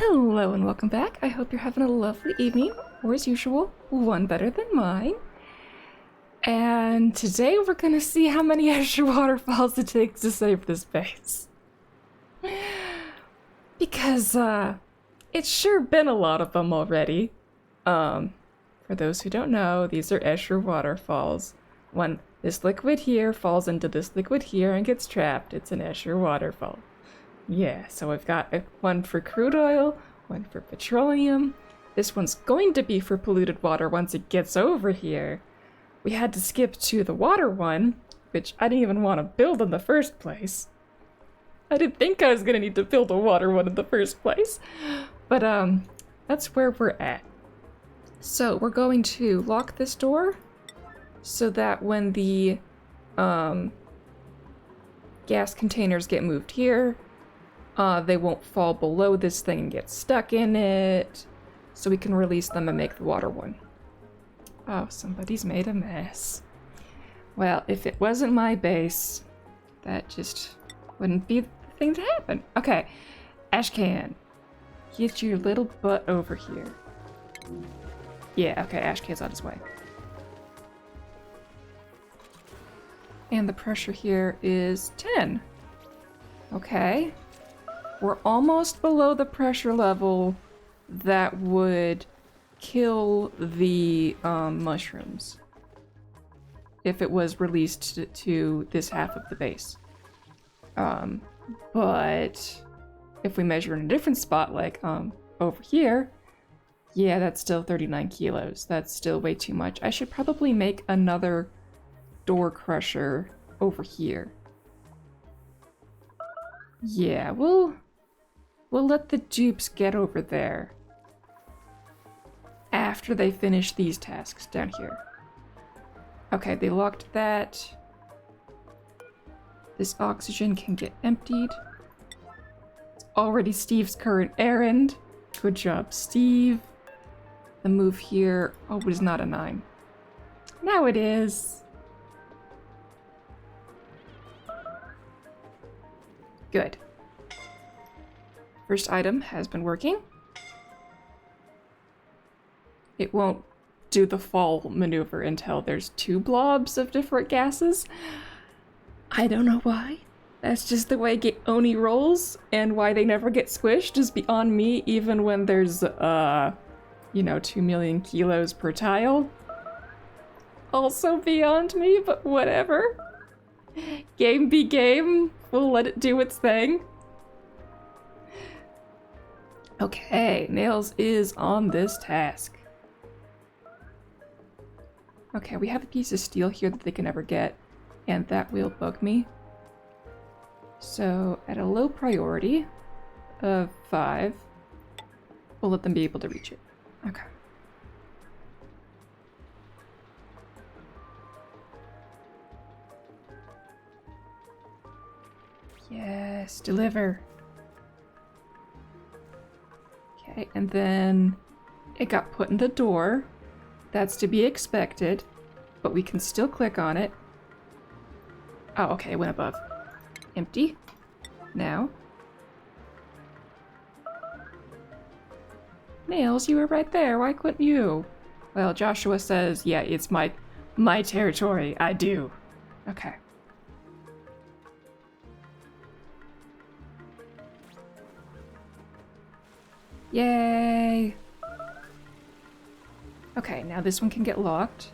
Hello and welcome back. I hope you're having a lovely evening, or as usual, one better than mine. And today we're gonna see how many Escher waterfalls it takes to save this base. Because, it's sure been a lot of them already. For those who don't know, these are Escher waterfalls. When this liquid here falls into this liquid here and gets trapped, it's an Escher waterfall. Yeah, so we've got one for crude oil, one for petroleum. This one's going to be for polluted water once it gets over here. We had to skip to the water one, which I didn't even want to build in the first place. I didn't think I was going to need to build a water one in the first place. But, that's where we're at. So, we're going to lock this door so that when the, gas containers get moved here, they won't fall below this thing and get stuck in it, so we can release them and make the water one. Oh, somebody's made a mess. Well, if it wasn't my base, that just wouldn't be the thing to happen. Okay, Ashcan, get your little butt over here. Yeah, okay, Ashcan's on his way. And the pressure here is 10. Okay. We're almost below the pressure level that would kill the mushrooms if it was released to this half of the base. But if we measure in a different spot, like over here, yeah, that's still 39 kilos. That's still way too much. I should probably make another door crusher over here. Yeah, we'll let the dupes get over there after they finish these tasks down here. Okay, they locked that. This oxygen can get emptied. It's already Steve's current errand. Good job, Steve. The move here, oh, it was not a 9. Now it is. Good. First item has been working. It won't do the fall maneuver until there's 2 blobs of different gases. I don't know why. That's just the way Oni rolls, and why they never get squished is beyond me, even when there's, 2 million kilos per tile. Also beyond me, but whatever. Game be game. We'll let it do its thing. Okay, Nails is on this task. Okay, we have a piece of steel here that they can never get, and that will bug me. So, at a low priority of 5, we'll let them be able to reach it. Okay. Yes, deliver. Okay, and then it got put in the door. That's to be expected, but we can still click on it. Oh, okay, it went above. Empty. Now. Nails, you were right there. Why couldn't you? Well, Joshua says, yeah, it's my territory. I do. Okay. Yay! Okay, now this one can get locked.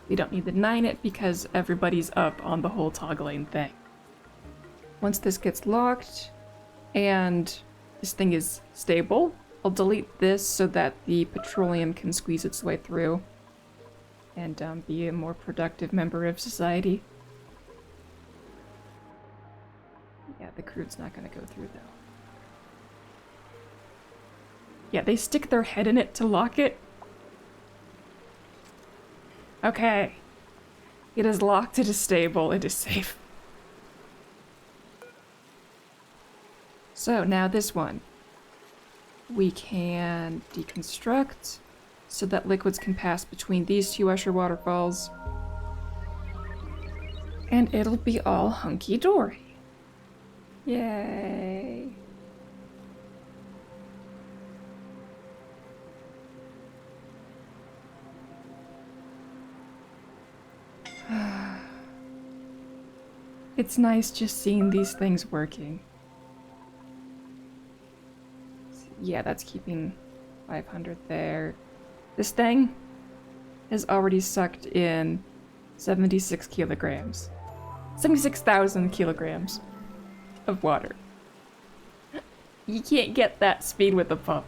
We don't need to 9 it because everybody's up on the whole toggling thing. Once this gets locked and this thing is stable, I'll delete this so that the petroleum can squeeze its way through and be a more productive member of society. Yeah, the crude's not gonna go through though. Yeah, they stick their head in it to lock it. Okay. It is locked, it is stable, it is safe. So now this one. We can deconstruct so that liquids can pass between these 2 Escher waterfalls. And it'll be all hunky-dory. Yay. It's nice just seeing these things working. Yeah, that's keeping 500 there. This thing has already sucked in 76 kilograms. 76,000 kilograms of water. You can't get that speed with a pump.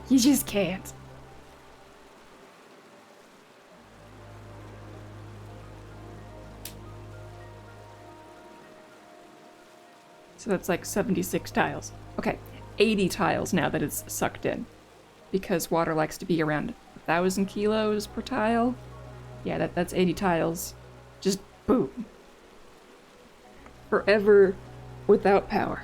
You just can't. So that's like 76 tiles. Okay, 80 tiles now that it's sucked in. Because water likes to be around 1,000 kilos per tile. Yeah, that's 80 tiles. Just boom. Forever without power.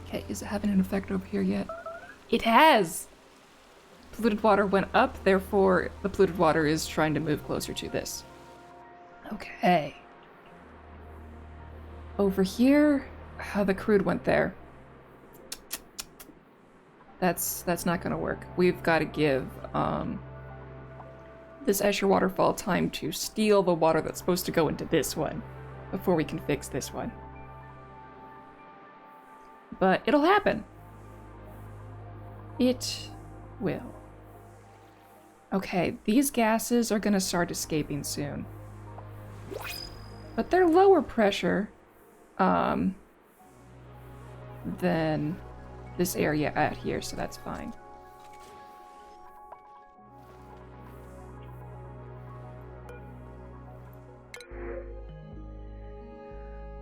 Okay, is it having an effect over here yet? It has! Polluted water went up, therefore the polluted water is trying to move closer to this. Okay. Over here, how the crude went there. That's not gonna work. We've got to give this Escher waterfall time to steal the water that's supposed to go into this one before we can fix this one. But it'll happen. It will. Okay, these gases are gonna start escaping soon. But they're lower pressure than this area out here, so that's fine.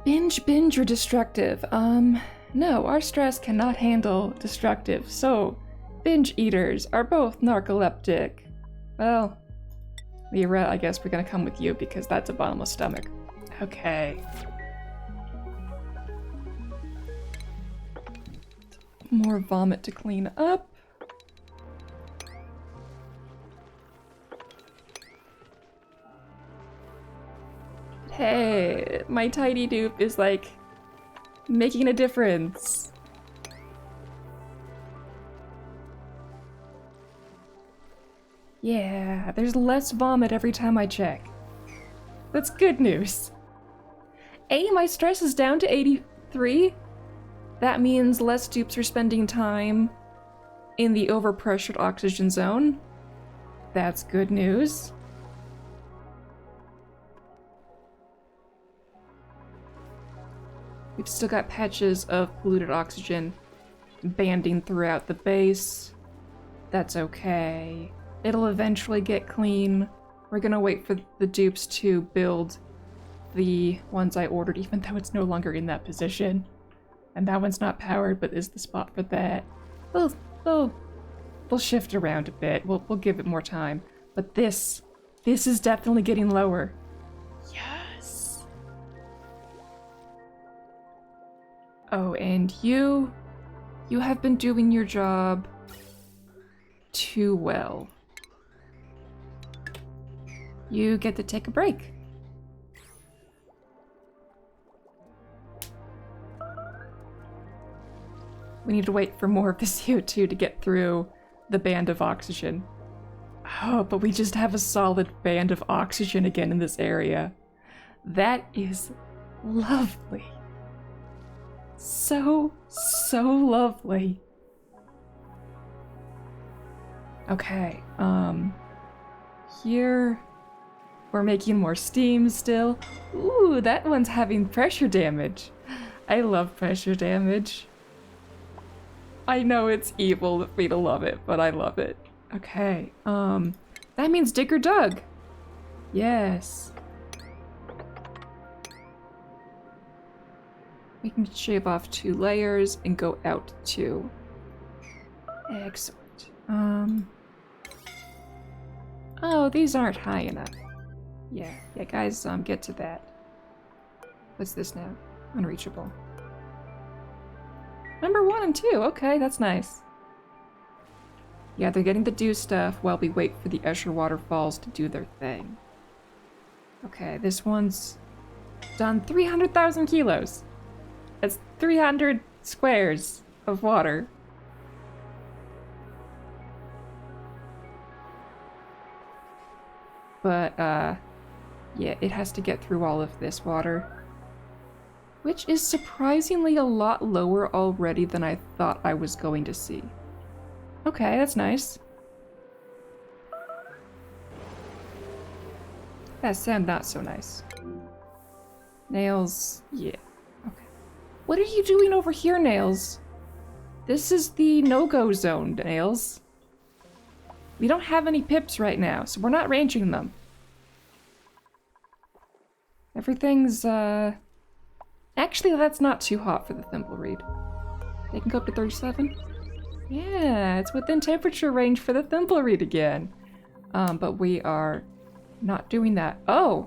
Binge or destructive? No, our stress cannot handle destructive, so binge eaters are both narcoleptic. Well, Lyra, I guess we're gonna come with you because that's a bottomless stomach. Okay. More vomit to clean up. Hey, my tiny dupe is like making a difference. Yeah, there's less vomit every time I check. That's good news. Hey, my stress is down to 83. That means less dupes are spending time in the overpressured oxygen zone. That's good news. We've still got patches of polluted oxygen banding throughout the base. That's okay. It'll eventually get clean. We're gonna wait for the dupes to build the ones I ordered, even though it's no longer in that position. And that one's not powered, but is the spot for that. They'll shift around a bit. We'll give it more time. But this is definitely getting lower. Yes. Oh, and you have been doing your job too well. You get to take a break. We need to wait for more of the CO2 to get through the band of oxygen. Oh, but we just have a solid band of oxygen again in this area. That is lovely. So lovely. Okay, here we're making more steam still. Ooh, that one's having pressure damage. I love pressure damage. I know it's evil of me to love it, but I love it. Okay, that means Digger dug. Yes. We can shave off 2 layers and go out 2. Excellent. Oh, these aren't high enough. Yeah, guys, get to that. What's this now? Unreachable. Number 1 and 2. Okay, that's nice. Yeah, they're getting to do stuff while we wait for the Escher Waterfalls to do their thing. Okay, this one's done 300,000 kilos. That's 300 squares of water. But, yeah, it has to get through all of this water. Which is surprisingly a lot lower already than I thought I was going to see. Okay, that's nice. That sound not so nice. Nails, yeah. Okay. What are you doing over here, Nails? This is the no-go zone, Nails. We don't have any pips right now, so we're not ranging them. Everything's, Actually, that's not too hot for the Thimbleweed. They can go up to 37? Yeah, it's within temperature range for the Thimbleweed again. But we are not doing that. Oh!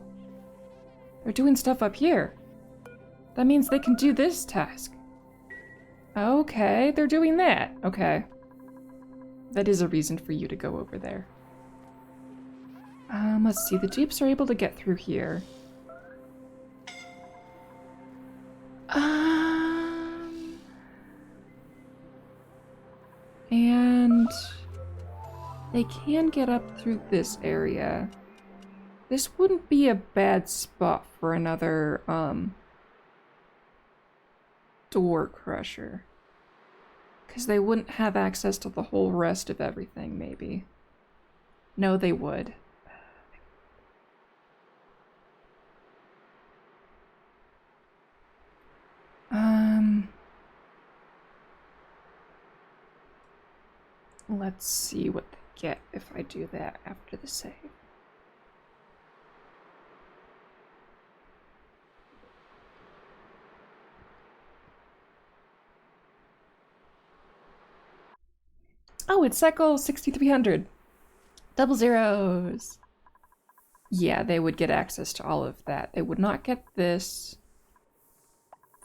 They're doing stuff up here. That means they can do this task. Okay, they're doing that. Okay. That is a reason for you to go over there. Let's see. The jeeps are able to get through here. And they can get up through this area. This wouldn't be a bad spot for another, door crusher. Because they wouldn't have access to the whole rest of everything, maybe. No, they would. Let's see what they get if I do that after the save. Oh, it's cycle 6300. Double zeros. Yeah, they would get access to all of that. They would not get this.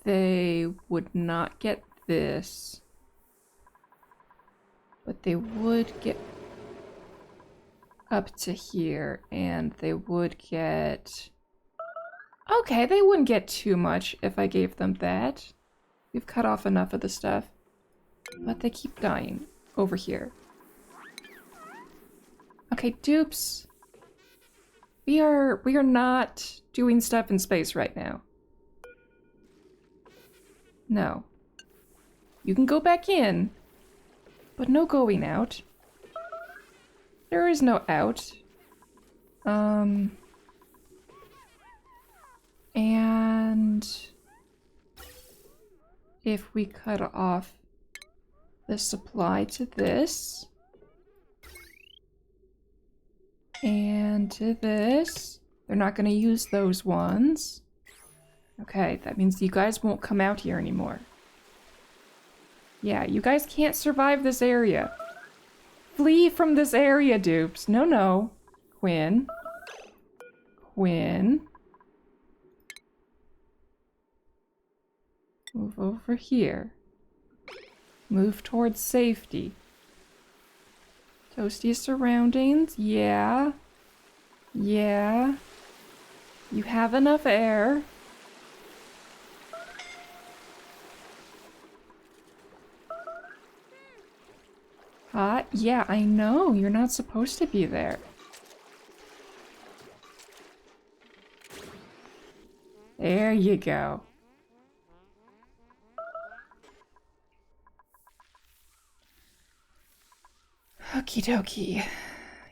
They would not get this. But they would get up to here, and they would get... Okay, they wouldn't get too much if I gave them that. We've cut off enough of the stuff. But they keep dying over here. Okay, dupes. We are not doing stuff in space right now. No. You can go back in, but no going out. There is no out. And if we cut off the supply to this and to this, they're not going to use those ones. Okay, that means you guys won't come out here anymore. Yeah, you guys can't survive this area. Flee from this area, dupes. No, no. Quinn. Quinn. Move over here. Move towards safety. Toasty surroundings. Yeah. Yeah. You have enough air. Hot? Yeah, I know. You're not supposed to be there. There you go. Okie dokie.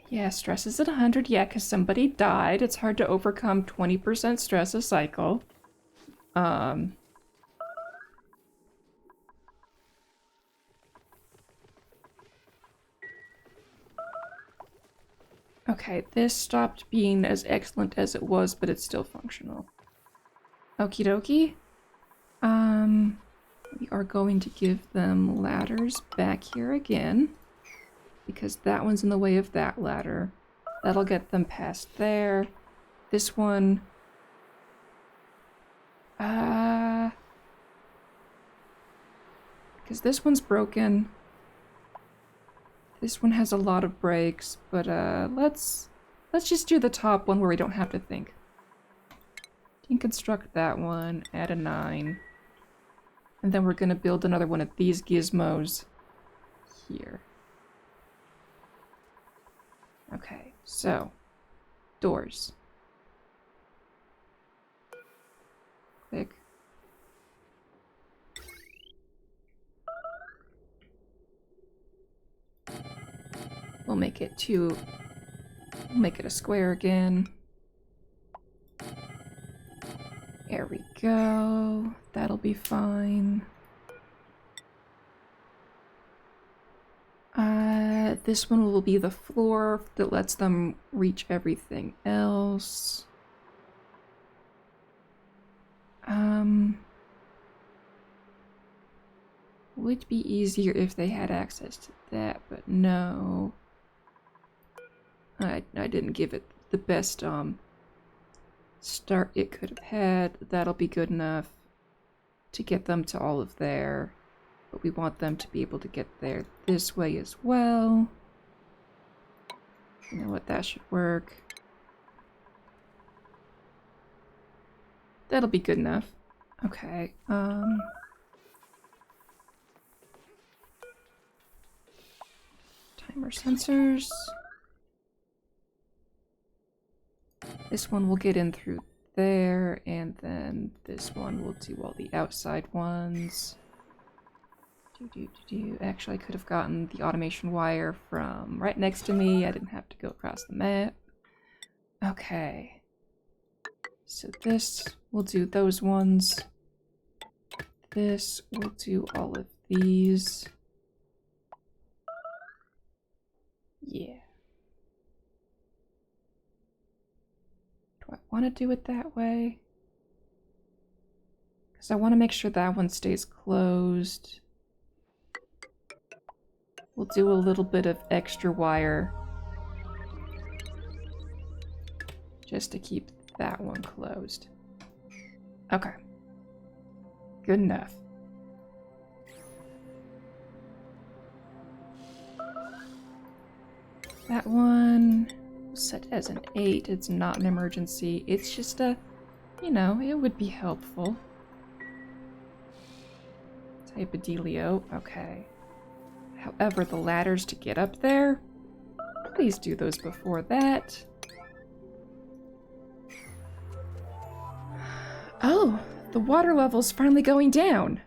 Yeah, stress is at 100. Yeah, because somebody died. It's hard to overcome 20% stress a cycle. Okay, this stopped being as excellent as it was, but it's still functional. Okie dokie. We are going to give them ladders back here again, because that one's in the way of that ladder. That'll get them past there. This one... because this one's broken. This one has a lot of breaks, but let's just do the top one where we don't have to think. Deconstruct that one, add a 9. And then we're gonna build another one of these gizmos here. Okay, so doors. Click. We'll make it a square again. There we go. That'll be fine. This one will be the floor that lets them reach everything else. Would be easier if they had access to that, but no. I didn't give it the best start it could have had. That'll be good enough to get them to all of there. But we want them to be able to get there this way as well. You know what, that should work. That'll be good enough. Okay, timer sensors. This one will get in through there, and then this one will do all the outside ones. Actually, I could have gotten the automation wire from right next to me. I didn't have to go across the map. Okay. So this will do those ones. This will do all of these. Yeah. Do I want to do it that way? Because I want to make sure that one stays closed. We'll do a little bit of extra wire just to keep that one closed. Okay. Good enough. That one set as an 8. It's not an emergency. It's just a, you know, it would be helpful. Type of dealio. Okay. However, the ladders to get up there, please do those before that. Oh, the water level's finally going down.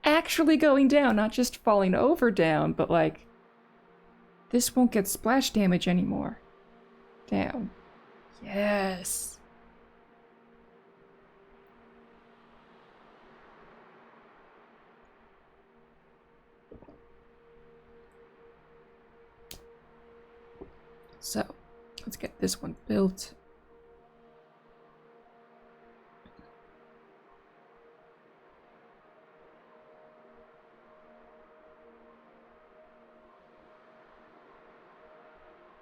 Actually going down, not just falling over down, but like, this won't get splash damage anymore. Down. Yes. So, let's get this one built.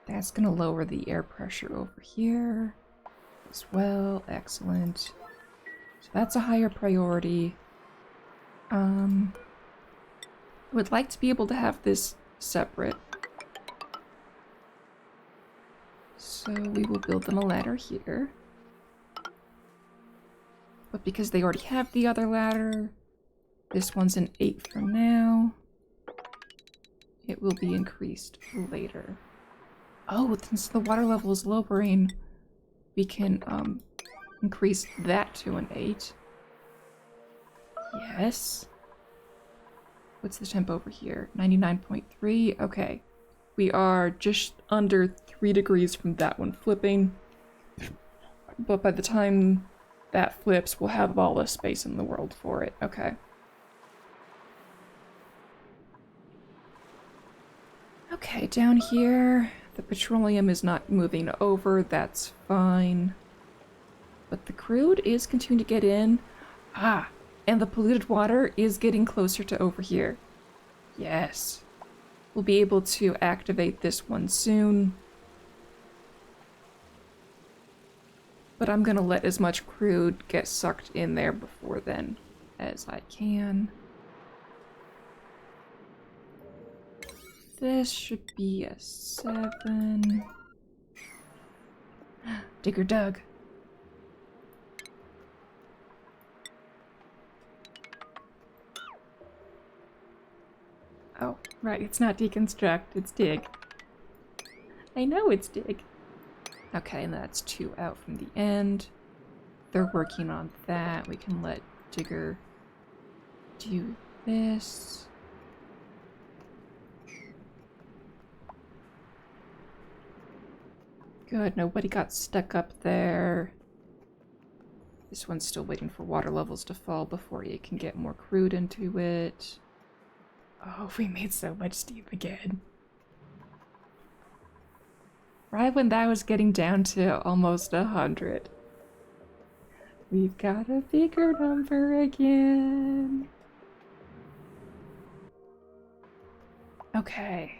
That's gonna lower the air pressure over here as well. Excellent. So that's a higher priority. Would like to be able to have this separate. So we will build them a ladder here. But because they already have the other ladder, this one's an 8 for now. It will be increased later. Oh, since the water level is lowering, we can increase that to an 8. Yes. What's the temp over here? 99.3. Okay. We are just under 3 degrees from that one flipping. But by the time that flips, we'll have all the space in the world for it. Okay. Okay, down here, the petroleum is not moving over. That's fine. But the crude is continuing to get in. Ah, and the polluted water is getting closer to over here. Yes. We'll be able to activate this one soon. But I'm gonna let as much crude get sucked in there before then as I can. This should be a 7. Digger dug. Oh, right, it's not deconstruct, it's dig. I know it's dig. Okay, and that's 2 out from the end. They're working on that. We can let Digger do this. Good, nobody got stuck up there. This one's still waiting for water levels to fall before you can get more crude into it. Oh, we made so much steam again. Right when that was getting down to almost 100. We've got a bigger number again. Okay.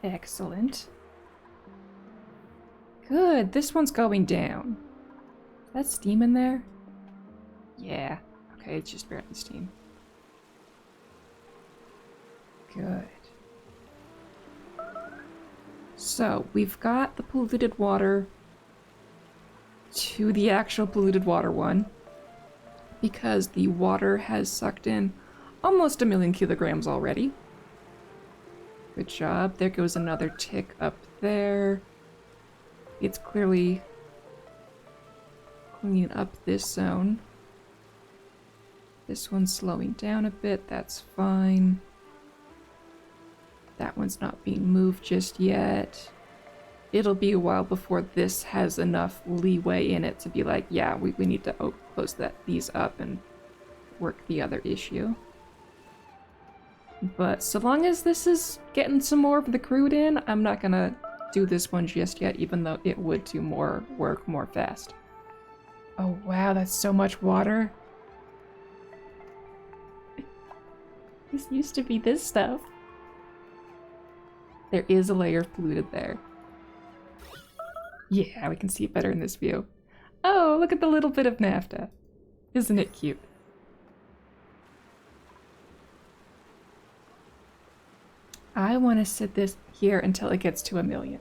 Excellent. Good, this one's going down. Is that steam in there? Yeah. Okay, it's just barely steam. Good. So, we've got the polluted water to the actual polluted water one, because the water has sucked in almost 1,000,000 kilograms already. Good job. There goes another tick up there. It's clearly cleaning up this zone. This one's slowing down a bit. That's fine. That one's not being moved just yet. It'll be a while before this has enough leeway in it to be like, yeah, we need to close these up and work the other issue. But so long as this is getting some more of the crude in, I'm not gonna do this one just yet, even though it would do more work more fast. Oh wow, that's so much water. This used to be this stuff. There is a layer of polluted there. Yeah, we can see it better in this view. Oh, look at the little bit of naphtha. Isn't it cute? I want to sit this here until it gets to 1,000,000.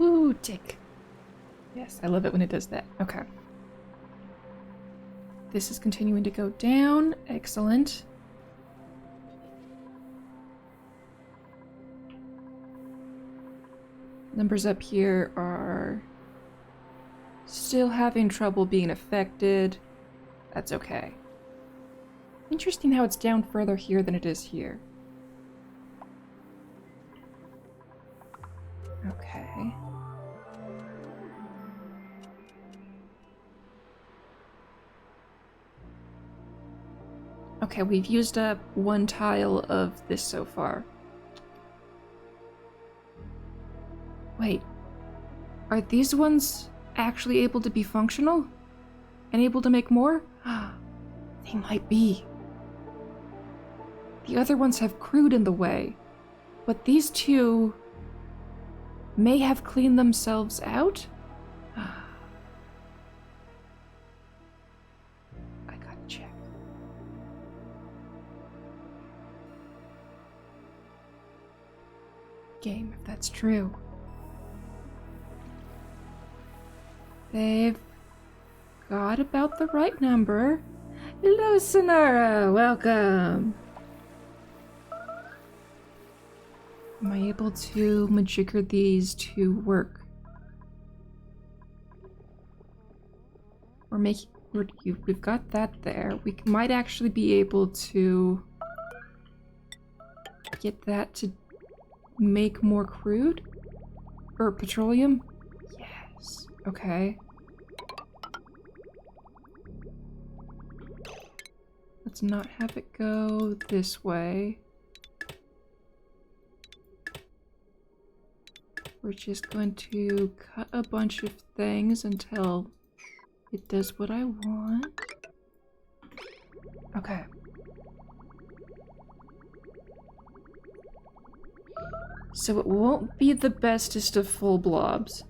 Ooh, tick. Yes, I love it when it does that. Okay. This is continuing to go down. Excellent. Numbers up here are still having trouble being affected. That's okay. Interesting how it's down further here than it is here. Okay. Okay, we've used up 1 tile of this so far. Wait, are these ones actually able to be functional? And able to make more? They might be. The other ones have crude in the way, but these two may have cleaned themselves out? I gotta check. Game, if that's true. They've got about the right number. Hello, Sonara. Welcome. Am I able to majigger these to work? We've got that there. We might actually be able to get that to make more crude? Or petroleum? Yes. Okay. Let's not have it go this way. We're just going to cut a bunch of things until it does what I want. Okay. So it won't be the bestest of full blobs.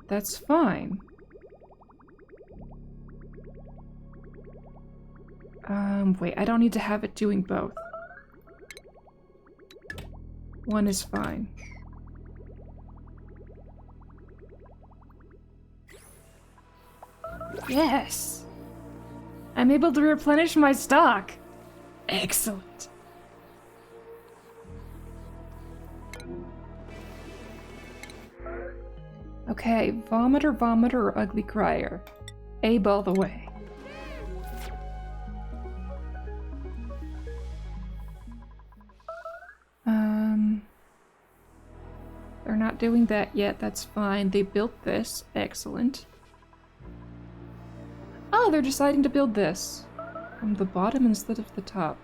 That's fine. Wait, I don't need to have it doing both. One is fine. Yes! I'm able to replenish my stock! Excellent. Okay, vomiter, vomiter, or ugly crier. Abe all the way. They're not doing that yet, that's fine. They built this, excellent. Oh, they're deciding to build this. From the bottom instead of the top.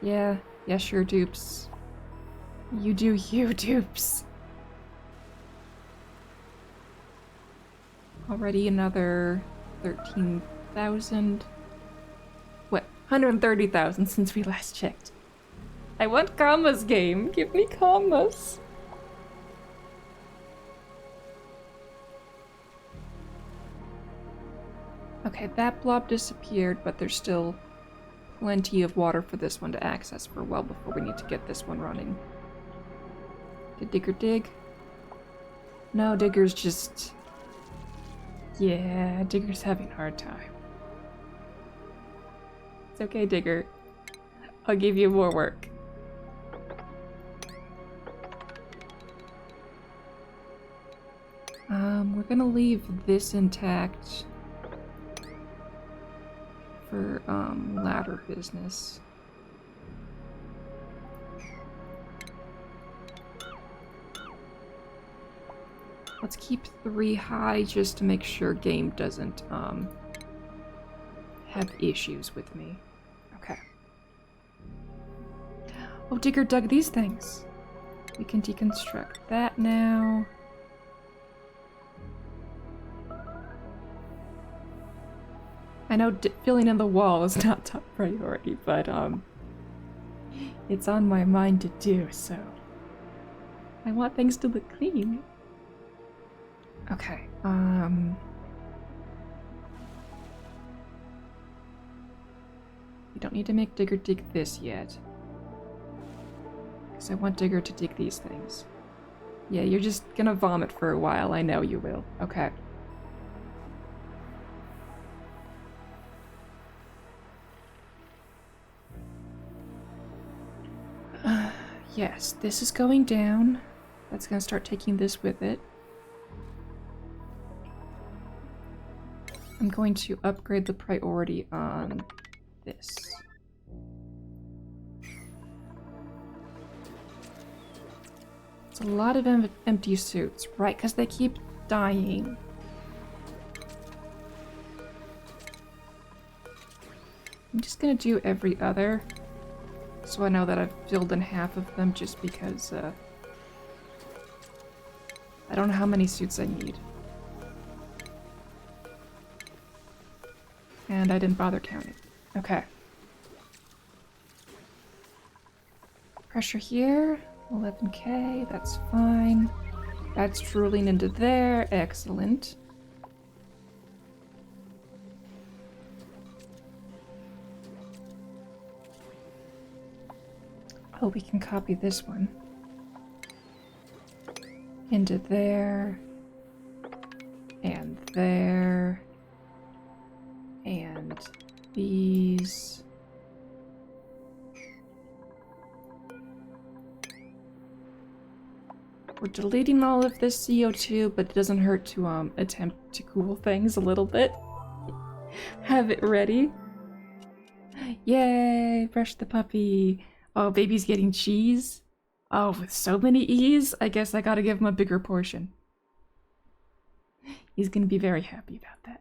Yeah, sure, dupes. You do you, dupes. Already another 13,000. What? 130,000 since we last checked. I want commas, game. Give me commas. Okay, that blob disappeared, but there's still plenty of water for this one to access for a while before we need to get this one running. Did Digger dig? No, Digger's just... Yeah, Digger's having a hard time. It's okay, Digger. I'll give you more work. We're gonna leave this intact for, ladder business. Let's keep 3 high just to make sure game doesn't, have issues with me. Okay. Oh, Digger dug these things. We can deconstruct that now. I know filling in the wall is not top priority, but, it's on my mind to do, so I want things to look clean. Okay, you don't need to make Digger dig this yet. Because I want Digger to dig these things. Yeah, you're just gonna vomit for a while, I know you will. Okay. Yes, this is going down. That's gonna start taking this with it. I'm going to upgrade the priority on this. It's a lot of empty suits, right? Because they keep dying. I'm just gonna do every other. So I know that I've filled in half of them just because, I don't know how many suits I need. And I didn't bother counting. Okay. Pressure here, 11k, that's fine. That's drooling into there, excellent. Oh, we can copy this one. Into there. And there. And these. We're deleting all of this CO2, but it doesn't hurt to attempt to cool things a little bit. Have it ready. Yay! Brush the puppy. Oh, baby's getting cheese. Oh, with so many E's, I guess I gotta give him a bigger portion. He's gonna be very happy about that.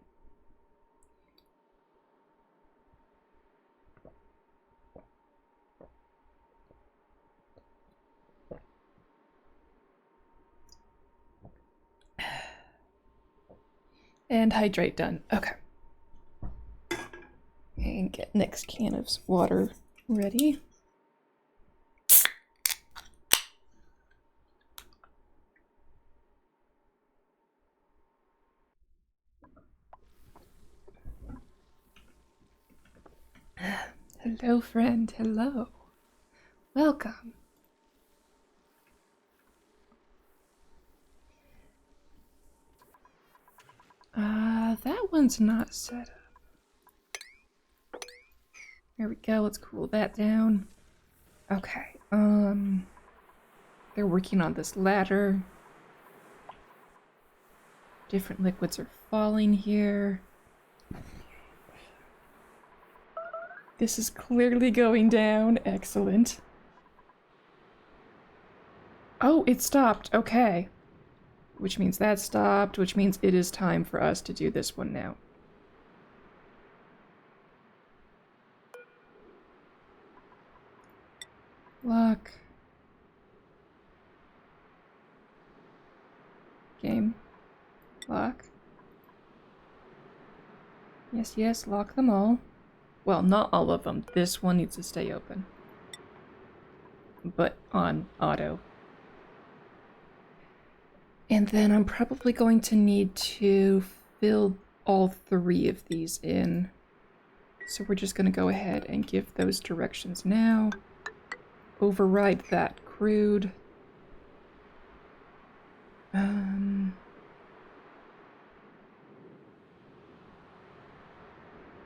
And hydrate done. Okay. And get next can of water ready. Hello, friend. Hello. Welcome. That one's not set up. There we go. Let's cool that down. Okay. They're working on this ladder. Different liquids are falling here. This is clearly going down. Excellent. Oh, it stopped. Okay. Which means that stopped, which means it is time for us to do this one now. Lock. Game. Lock. Yes, yes, lock them all. Well, not all of them. This one needs to stay open. But on auto. And then I'm probably going to need to fill all 3 of these in. So we're just going to go ahead and give those directions now. Override that crude.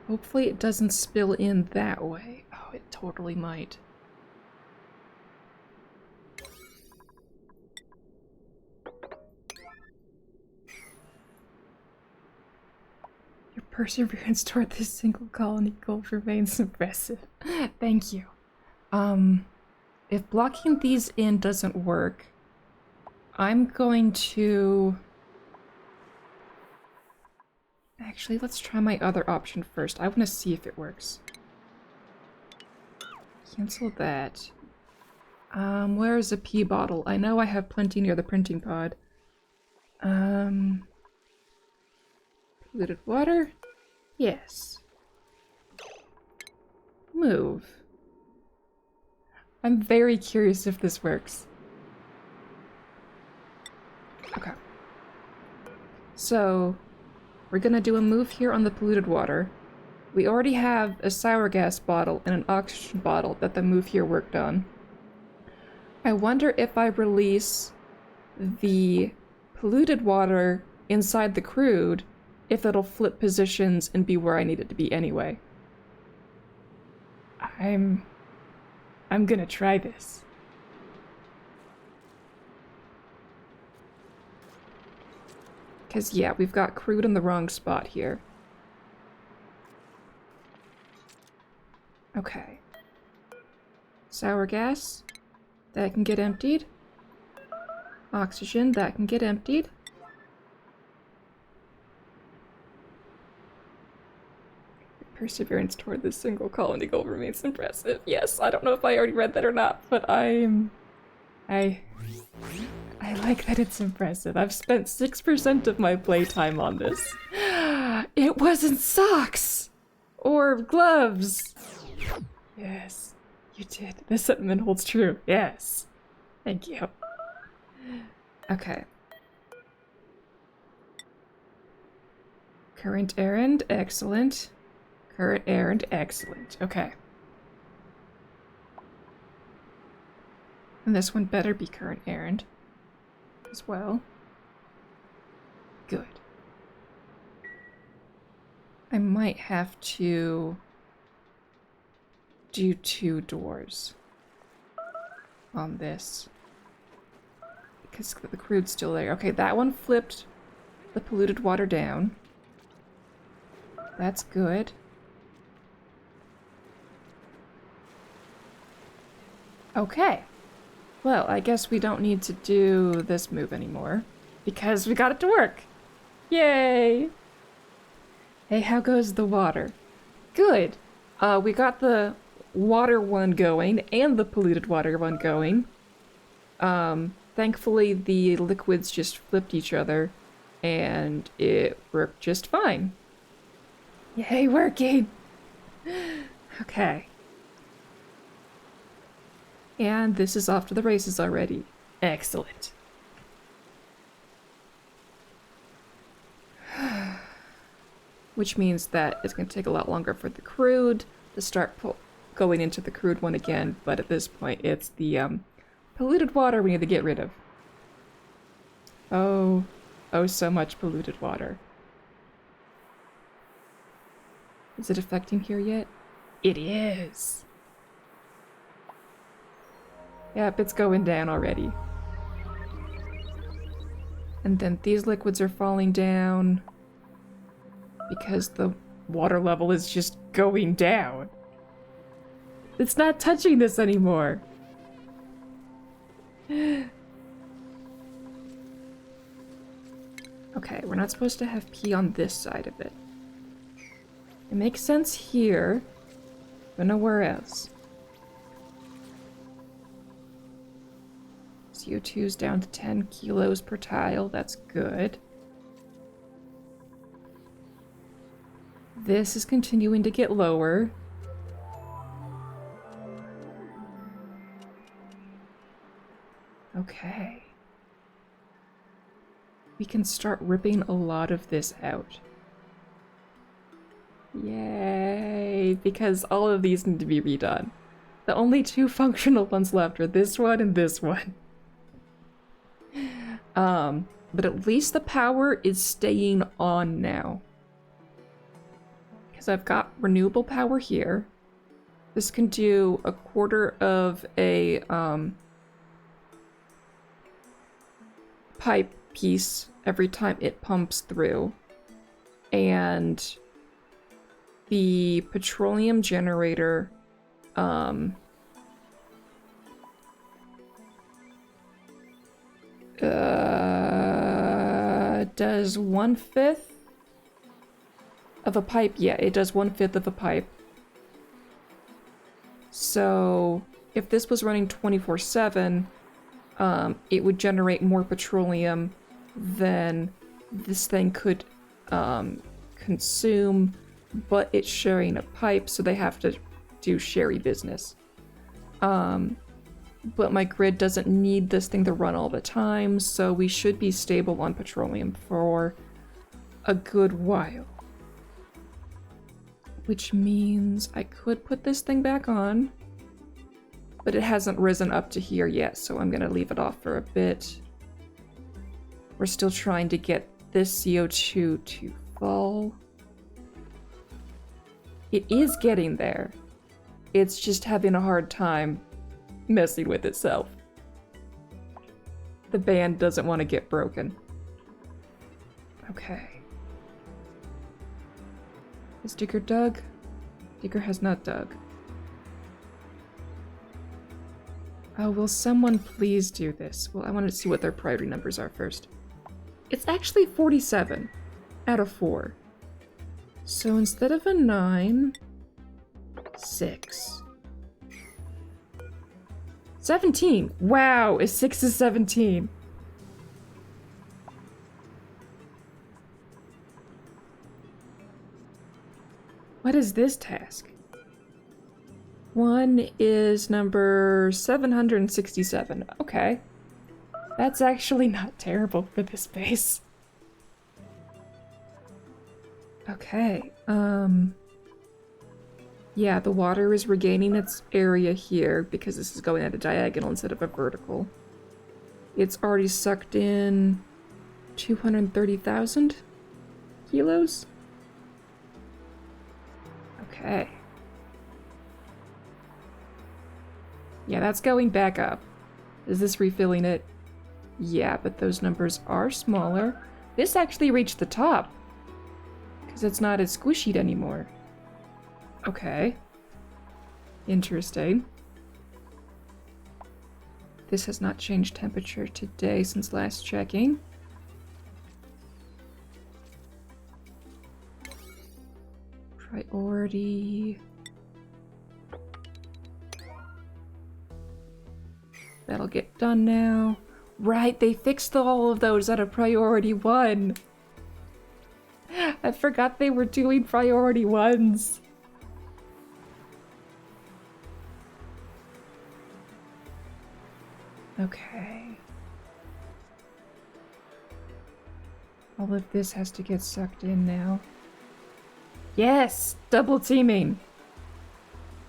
Hopefully it doesn't spill in that way. Oh, it totally might. Your perseverance toward this single colony goal remains impressive. Thank you. If blocking these in doesn't work, I'm going to... Actually, let's try my other option first. I want to see if it works. Cancel that. Where is a pee bottle? I know I have plenty near the printing pod. Polluted water? Yes. Move. I'm very curious if this works. Okay. So, we're gonna do a move here on the polluted water. We already have a sour gas bottle and an oxygen bottle that the move here worked on. I wonder if I release the polluted water inside the crude, if it'll flip positions and be where I need it to be anyway. I'm gonna try this. Because, yeah, we've got crude in the wrong spot here. Okay. Sour gas. That can get emptied. Oxygen. That can get emptied. Perseverance toward this single colony goal remains impressive. Yes, I don't know if I already read that or not, but I like that it's impressive. I've spent 6% of my playtime on this. It wasn't socks! Or gloves! Yes, you did. This sentiment holds true. Yes. Thank you. Okay. Current errand, excellent. Current errand, excellent. Okay. And this one better be current errand as well. Good. I might have to do 2 doors on this because the crude's still there. Okay, that one flipped the polluted water down. That's good. Okay. Well, I guess we don't need to do this move anymore because we got it to work. Yay! Hey, how goes the water? Good. We got the water one going and the polluted water one going. Thankfully, the liquids just flipped each other and it worked just fine. Yay, working! Okay. And this is off to the races already. Excellent. Which means that it's going to take a lot longer for the crude to start going into the crude one again, but at this point it's the polluted water we need to get rid of. Oh, so much polluted water. Is it affecting here yet? It is! Yep, it's going down already. And then these liquids are falling down because the water level is just going down. It's not touching this anymore. Okay, we're not supposed to have pee on this side of it. It makes sense here, but nowhere else. CO2 is down to 10 kilos per tile. That's good. This is continuing to get lower. Okay. We can start ripping a lot of this out. Yay! Because all of these need to be redone. The only two functional ones left are this one and this one. But at least the power is staying on now. Because I've got renewable power here. This can do a quarter of a pipe piece every time it pumps through. And the petroleum generator does 1/5 of a pipe. Yeah, it does 1/5 of a pipe. So if this was running 24/7, it would generate more petroleum than this thing could consume, but it's sharing a pipe, so they have to do sherry business. But my grid doesn't need this thing to run all the time, so we should be stable on petroleum for a good while. Which means I could put this thing back on, but it hasn't risen up to here yet, so I'm gonna leave it off for a bit. We're still trying to get this CO2 to fall. It is getting there. It's just having a hard time messing with itself. The band doesn't want to get broken. Okay. Has Digger dug? Digger has not dug. Oh, will someone please do this? Well, I want to see what their priority numbers are first. It's actually 47 out of 4. So instead of a 9, 6. 17! Wow, a 6 is 17. What is this task? 1 is number 767. Okay. That's actually not terrible for this base. Okay, yeah, the water is regaining its area here because this is going at a diagonal instead of a vertical. It's already sucked in 230,000 kilos. Okay. Yeah, that's going back up. Is this refilling it? Yeah, but those numbers are smaller. This actually reached the top because it's not as squishy anymore. Okay. Interesting. This has not changed temperature today since last checking. Priority. That'll get done now. Right, they fixed all of those at a priority 1. I forgot they were doing priority 1s. Okay. All of this has to get sucked in now. Yes! Double teaming!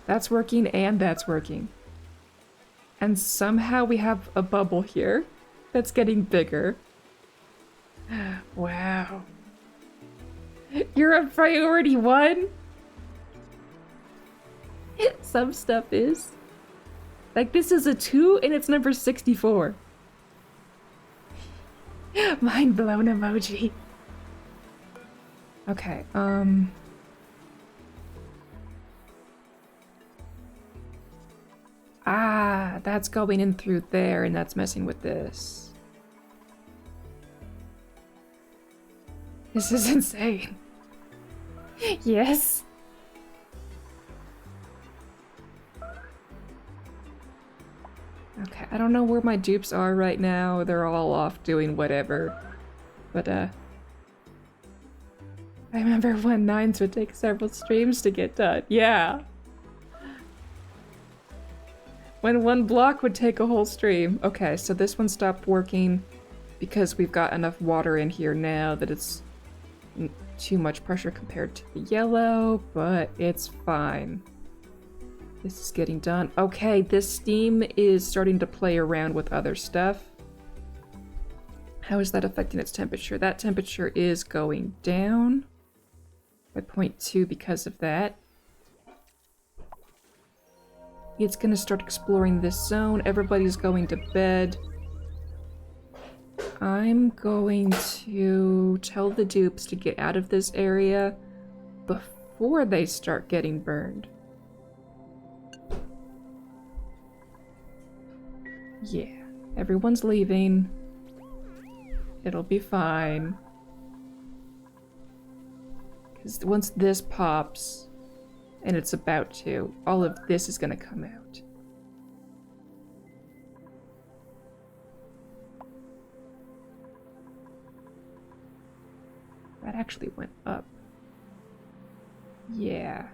That's working and that's working. And somehow we have a bubble here that's getting bigger. Wow. You're a priority 1? Some stuff is. Like, this is a 2 and it's number 64. Mind blown emoji. Okay, Ah, that's going in through there and that's messing with this. This is insane. Yes. Okay, I don't know where my dupes are right now. They're all off doing whatever. But, I remember when 9s would take several streams to get done. Yeah. When one block would take a whole stream. Okay, so this one stopped working because we've got enough water in here now that it's too much pressure compared to the yellow, but it's fine. This is getting done. Okay, this steam is starting to play around with other stuff. How is that affecting its temperature? That temperature is going down by 0.2 because of that. It's gonna start exploring this zone. Everybody's going to bed. I'm going to tell the dupes to get out of this area before they start getting burned. Yeah, everyone's leaving. It'll be fine. Because once this pops, and it's about to, all of this is gonna come out. That actually went up. Yeah.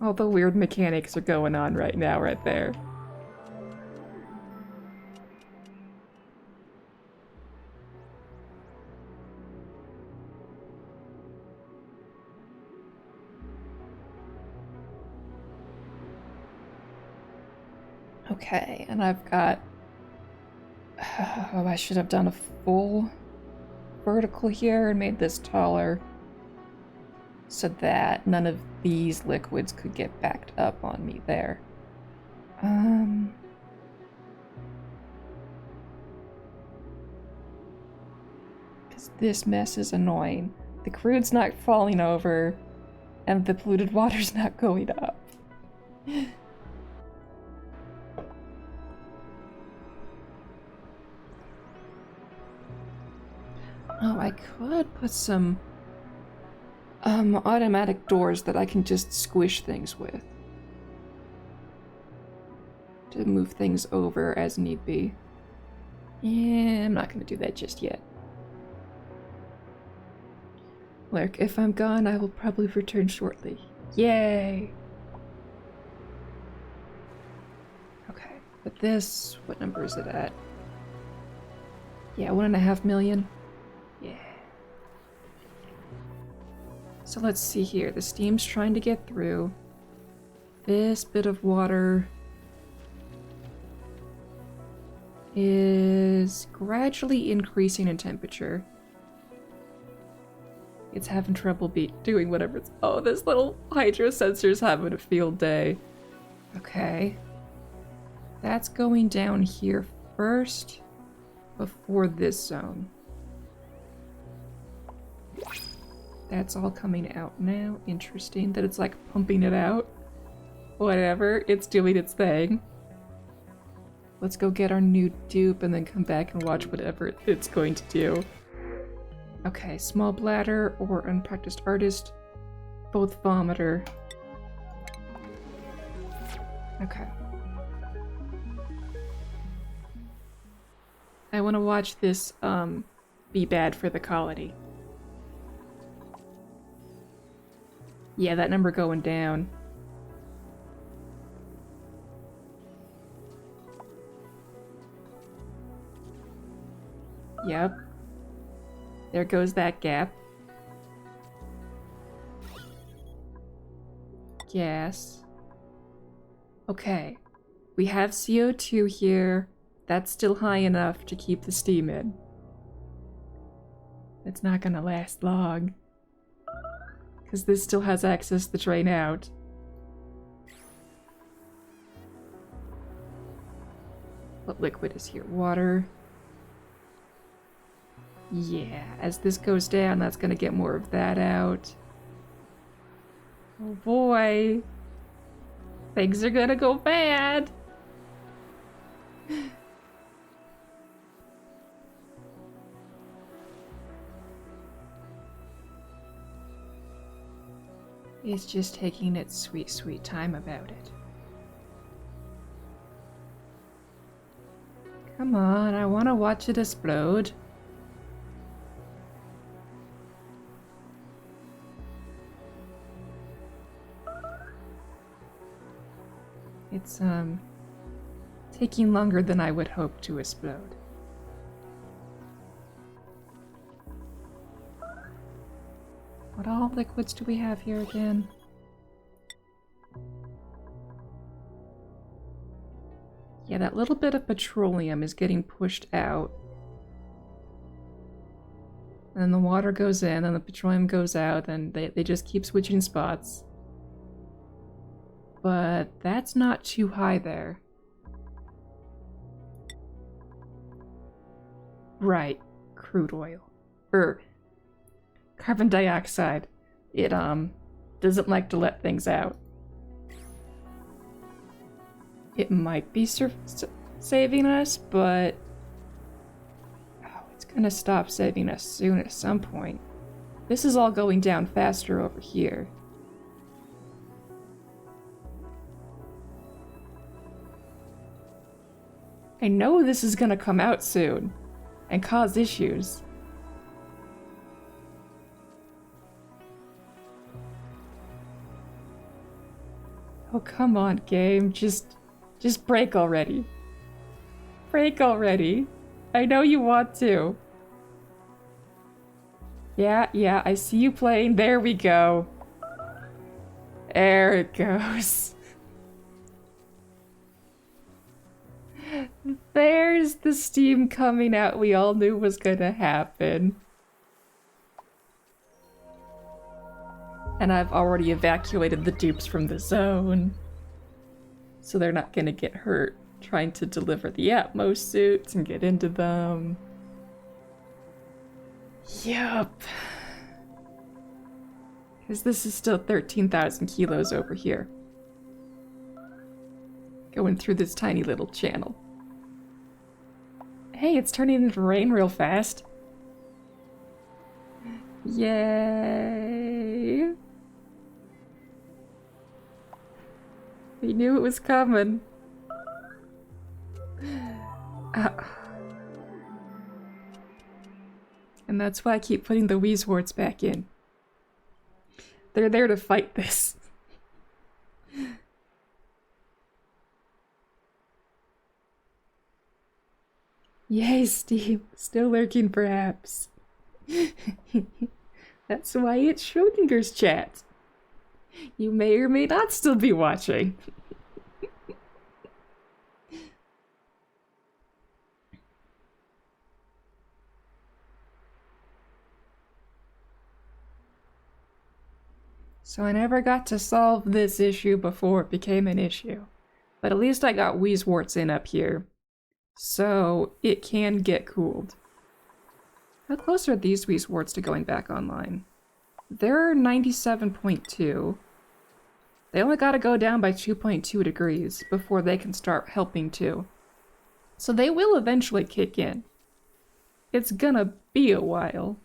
All the weird mechanics are going on right now, right there. Okay, and I've got... Oh, I should have done a full vertical here and made this taller so that none of these liquids could get backed up on me there. Because this mess is annoying. The crude's not falling over, and the polluted water's not going up. Oh, I could put some automatic doors that I can just squish things with to move things over as need be. Yeah, I'm not gonna do that just yet. Lurk, if I'm gone, I will probably return shortly. Yay! Okay, but this, what number is it at? Yeah, 1.5 million. Yeah. So let's see here. The steam's trying to get through. This bit of water is gradually increasing in temperature. It's having trouble doing whatever it's... Oh, this little hydro sensor's having a field day. Okay. That's going down here first before this zone. That's all coming out now. Interesting that it's like pumping it out. Whatever, it's doing its thing. Let's go get our new dupe and then come back and watch whatever it's going to do. Okay, small bladder or unpracticed artist. Both vomiter. Okay. I want to watch this be bad for the colony. Yeah, that number going down. Yep. There goes that gap. gas. Okay. We have CO2 here. That's still high enough to keep the steam in. It's not gonna last long. Because this still has access to drain out. What liquid is here? Water. Yeah, as this goes down, that's gonna get more of that out. Oh boy. Things are gonna go bad. It's just taking its sweet, sweet time about it. Come on, I want to watch it explode. It's, taking longer than I would hope to explode. What all liquids do we have here again? Yeah, that little bit of petroleum is getting pushed out. And then the water goes in, and the petroleum goes out, and they just keep switching spots. But that's not too high there. Right, crude oil. Carbon dioxide. It, doesn't like to let things out. It might be saving us, but... oh, it's gonna stop saving us soon at some point. This is all going down faster over here. I know this is gonna come out soon and cause issues. Oh, come on, game. Just break already. Break already. I know you want to. Yeah, I see you playing. There we go. There it goes. There's the steam coming out we all knew was gonna happen. And I've already evacuated the dupes from the zone. So they're not gonna get hurt trying to deliver the Atmos suits and get into them. Yup. Because this is still 13,000 kilos over here. Going through this tiny little channel. Hey, it's turning into rain real fast. Yay! We knew it was coming. And that's why I keep putting the Weezwarts back in. They're there to fight this. Yay, Steve. Still lurking, perhaps. That's why it's Schrodinger's chat. You may or may not still be watching. So I never got to solve this issue before it became an issue. But at least I got Weezwarts in up here. So it can get cooled. How close are these Weezwarts to going back online? They're 97.2. They only gotta go down by 2.2 degrees before they can start helping too. So they will eventually kick in. It's gonna be a while,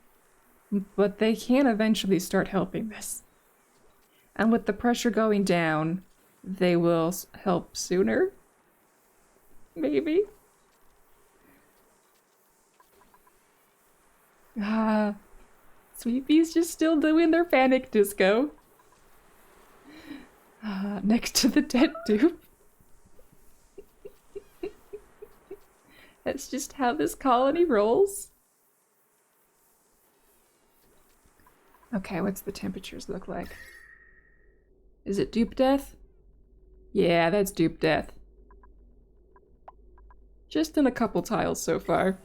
but they can eventually start helping this. And with the pressure going down, they will help sooner? Maybe? Sweepy's just still doing their panic disco. Next to the dead dupe. That's just how this colony rolls. Okay, what's the temperatures look like? Is it dupe death? Yeah, that's dupe death. Just in a couple tiles so far.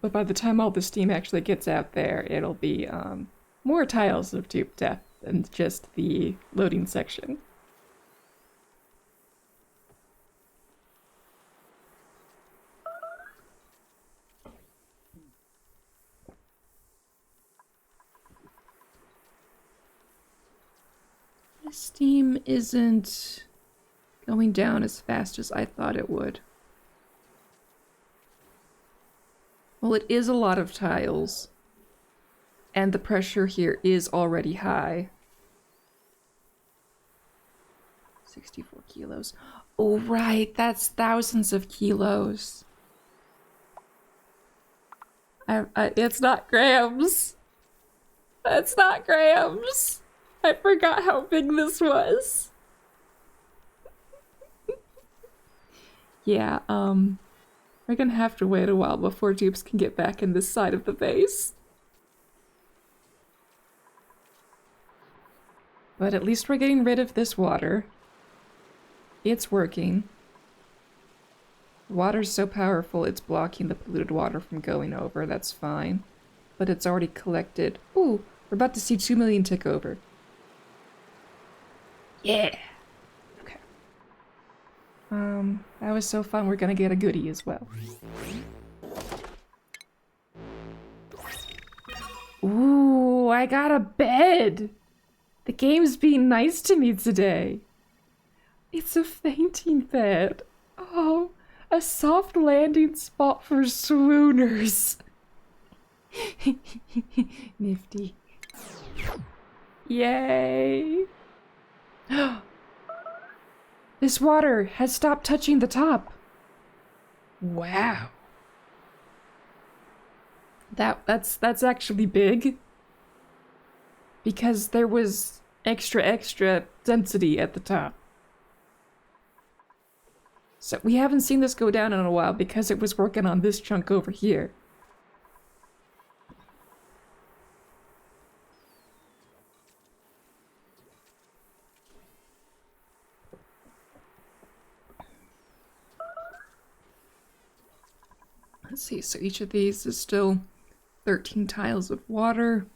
But by the time all the steam actually gets out there, it'll be more tiles of dupe death than just the loading section. The steam isn't going down as fast as I thought it would. Well, it is a lot of tiles, and the pressure here is already high. 64 kilos. Oh, right, that's thousands of kilos. It's not grams. That's not grams. I forgot how big this was. Yeah, we're gonna have to wait a while before dupes can get back in this side of the base. But at least we're getting rid of this water. It's working. Water's so powerful it's blocking the polluted water from going over, that's fine. But it's already collected. Ooh, we're about to see 2 million tick over. Yeah! Okay. That was so fun, we're gonna get a goodie as well. Ooh, I got a bed! The game's being nice to me today. It's a fainting bed. Oh, a soft landing spot for swooners. Nifty. Yay. This water has stopped touching the top. Wow. That's actually big. Because there was extra density at the top. So we haven't seen this go down in a while because it was working on this chunk over here. Let's see, so each of these is still 13 tiles of water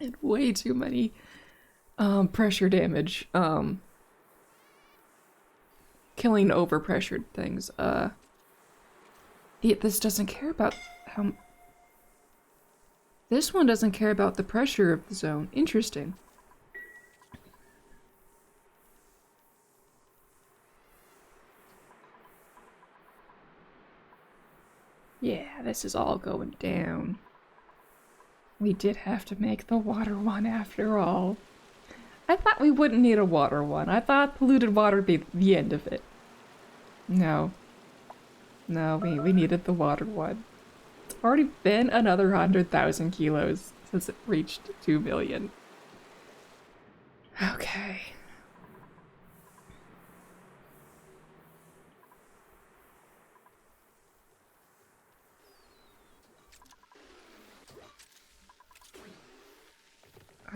and way too many pressure damage. Killing overpressured things. This doesn't care about how... This one doesn't care about the pressure of the zone. Interesting. Yeah, this is all going down. We did have to make the water one after all. I thought we wouldn't need a water one. I thought polluted water would be the end of it. No. No, we needed the water one. It's already been another 100,000 kilos since it reached 2 million. Okay.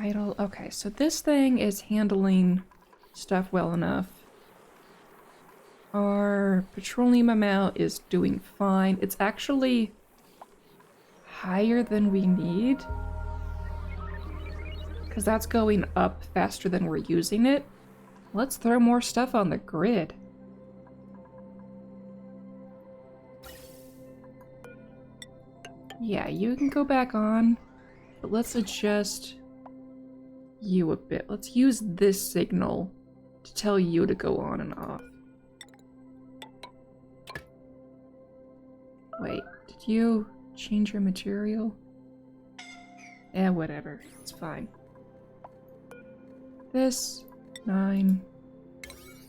Idle. Okay, so this thing is handling stuff well enough. Our petroleum amount is doing fine. It's actually higher than we need. Because that's going up faster than we're using it. Let's throw more stuff on the grid. Yeah, you can go back on. But let's adjust you a bit. Let's use this signal to tell you to go on and off. Wait, did you change your material? Eh, whatever. It's fine. This, 9.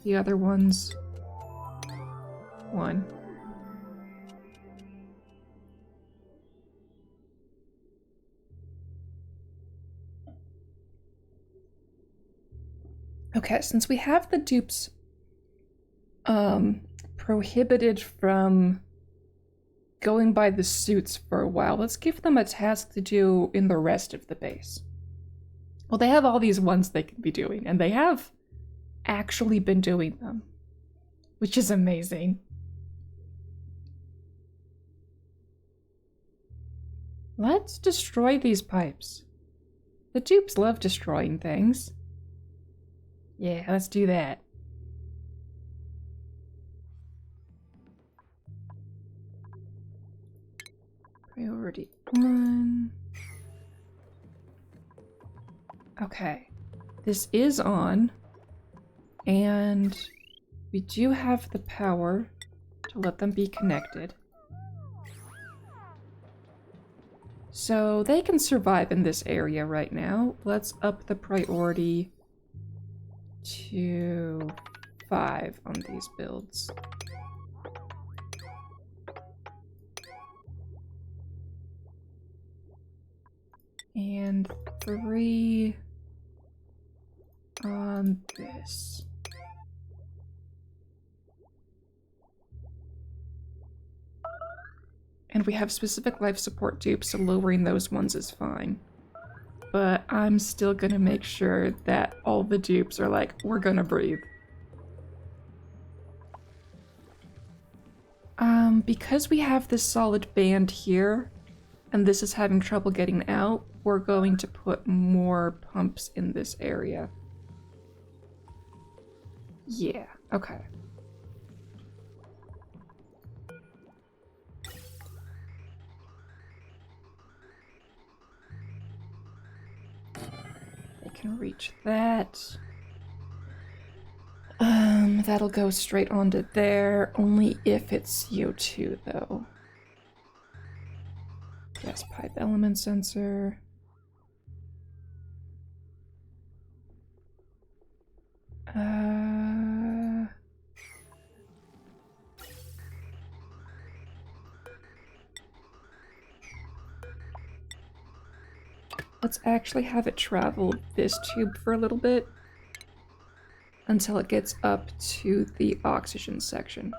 The other ones, 1. Okay, since we have the dupes prohibited from going by the suits for a while, let's give them a task to do in the rest of the base. Well, they have all these ones they can be doing, and they have actually been doing them, which is amazing. Let's destroy these pipes. The dupes love destroying things. Yeah, let's do that. Priority 1. Okay. This is on. And we do have the power to let them be connected. So they can survive in this area right now. Let's up the priority to 5 on these builds. And 3 on this. And we have specific life support dupes, so lowering those ones is fine. But I'm still gonna make sure that all the dupes are like, we're gonna breathe. Because we have this solid band here, and this is having trouble getting out, we're going to put more pumps in this area. Yeah, okay. They can reach that. That'll go straight onto there, only if it's CO2 though. Gas pipe element sensor. Let's actually have it travel this tube for a little bit until it gets up to the oxygen section.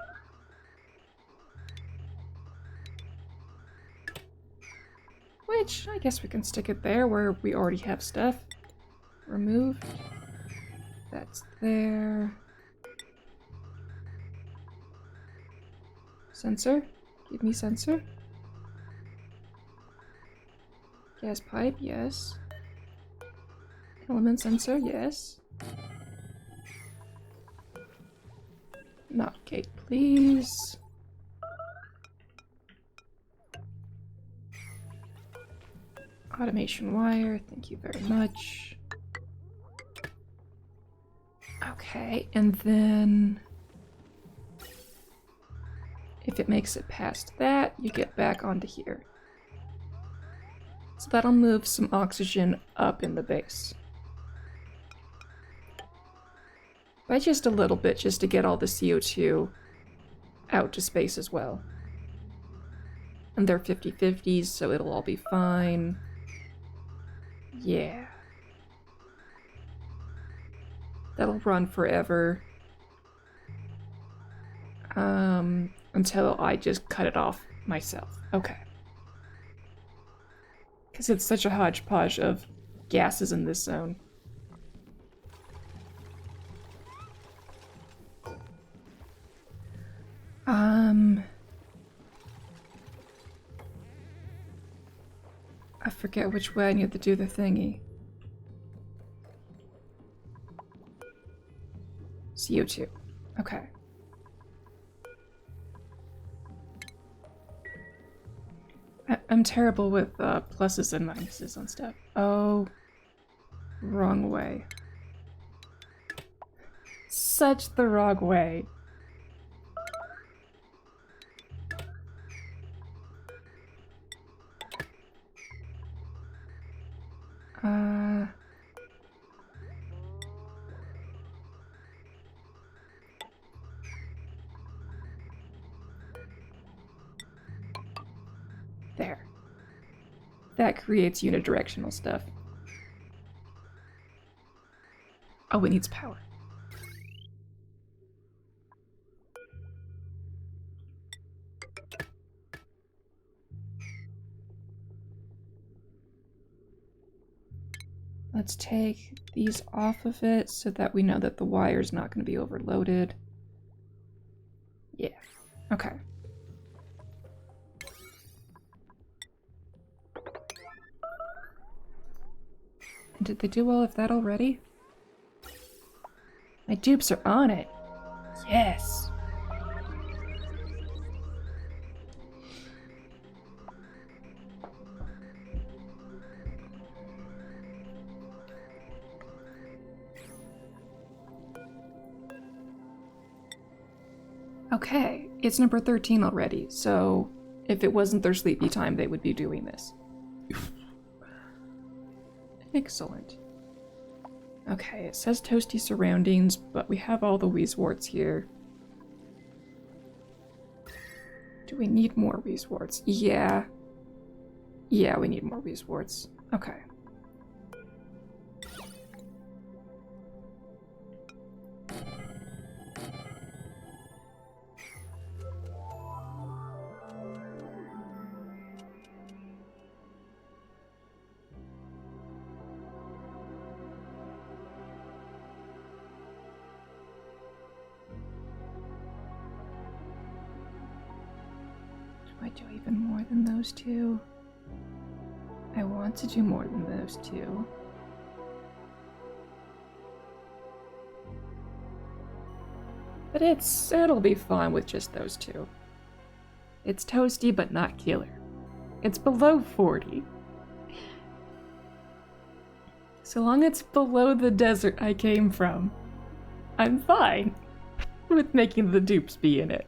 Which, I guess we can stick it there where we already have stuff. Removed. That's there. Sensor? Give me sensor. Gas pipe, yes. Element sensor, yes. Not gate, please. Automation wire, thank you very much. Okay, and then if it makes it past that, you get back onto here. So that'll move some oxygen up in the base. By just a little bit, just to get all the CO2 out to space as well. And they're 50-50s, so it'll all be fine. Yeah. That'll run forever. Until I just cut it off myself. Okay. Because it's such a hodgepodge of gases in this zone. I forget which way I need to do the thingy. CO2. Okay. I'm terrible with pluses and minuses on stuff. Oh, wrong way. Such the wrong way. There. That creates unidirectional stuff. Oh, it needs power. Let's Let's take these off of it so that we know that the wire's not going to be overloaded. Yeah, okay. And did they do all of that already? My dupes are on it. Yes. Okay, it's number 13 already, so if it wasn't their sleepy time, they would be doing this. Excellent. Okay, it says toasty surroundings, but we have all the Weezeworts here. Do we need more Weezeworts? Yeah. Yeah, we need more Weezeworts. Okay. Do I do even more than those two? I want to do more than those two. But it'll be fine with just those two. It's toasty but not killer. It's below 40. So long as it's below the desert I came from, I'm fine with making the dupes be in it.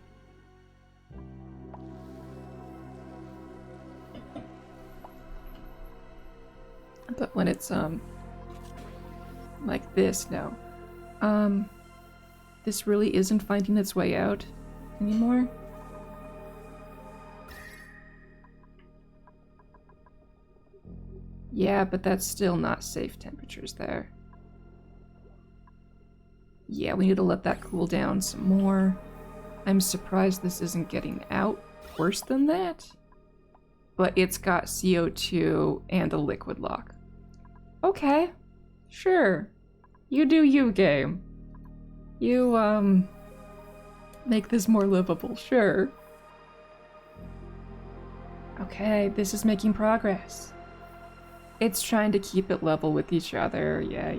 But when it's like this, no. This really isn't finding its way out anymore. Yeah, but that's still not safe temperatures there. Yeah, we need to let that cool down some more. I'm surprised this isn't getting out worse than that. But it's got CO2 and a liquid lock. Okay, sure. You do you, game. You, make this more livable, sure. Okay, this is making progress. It's trying to keep it level with each other, yeah.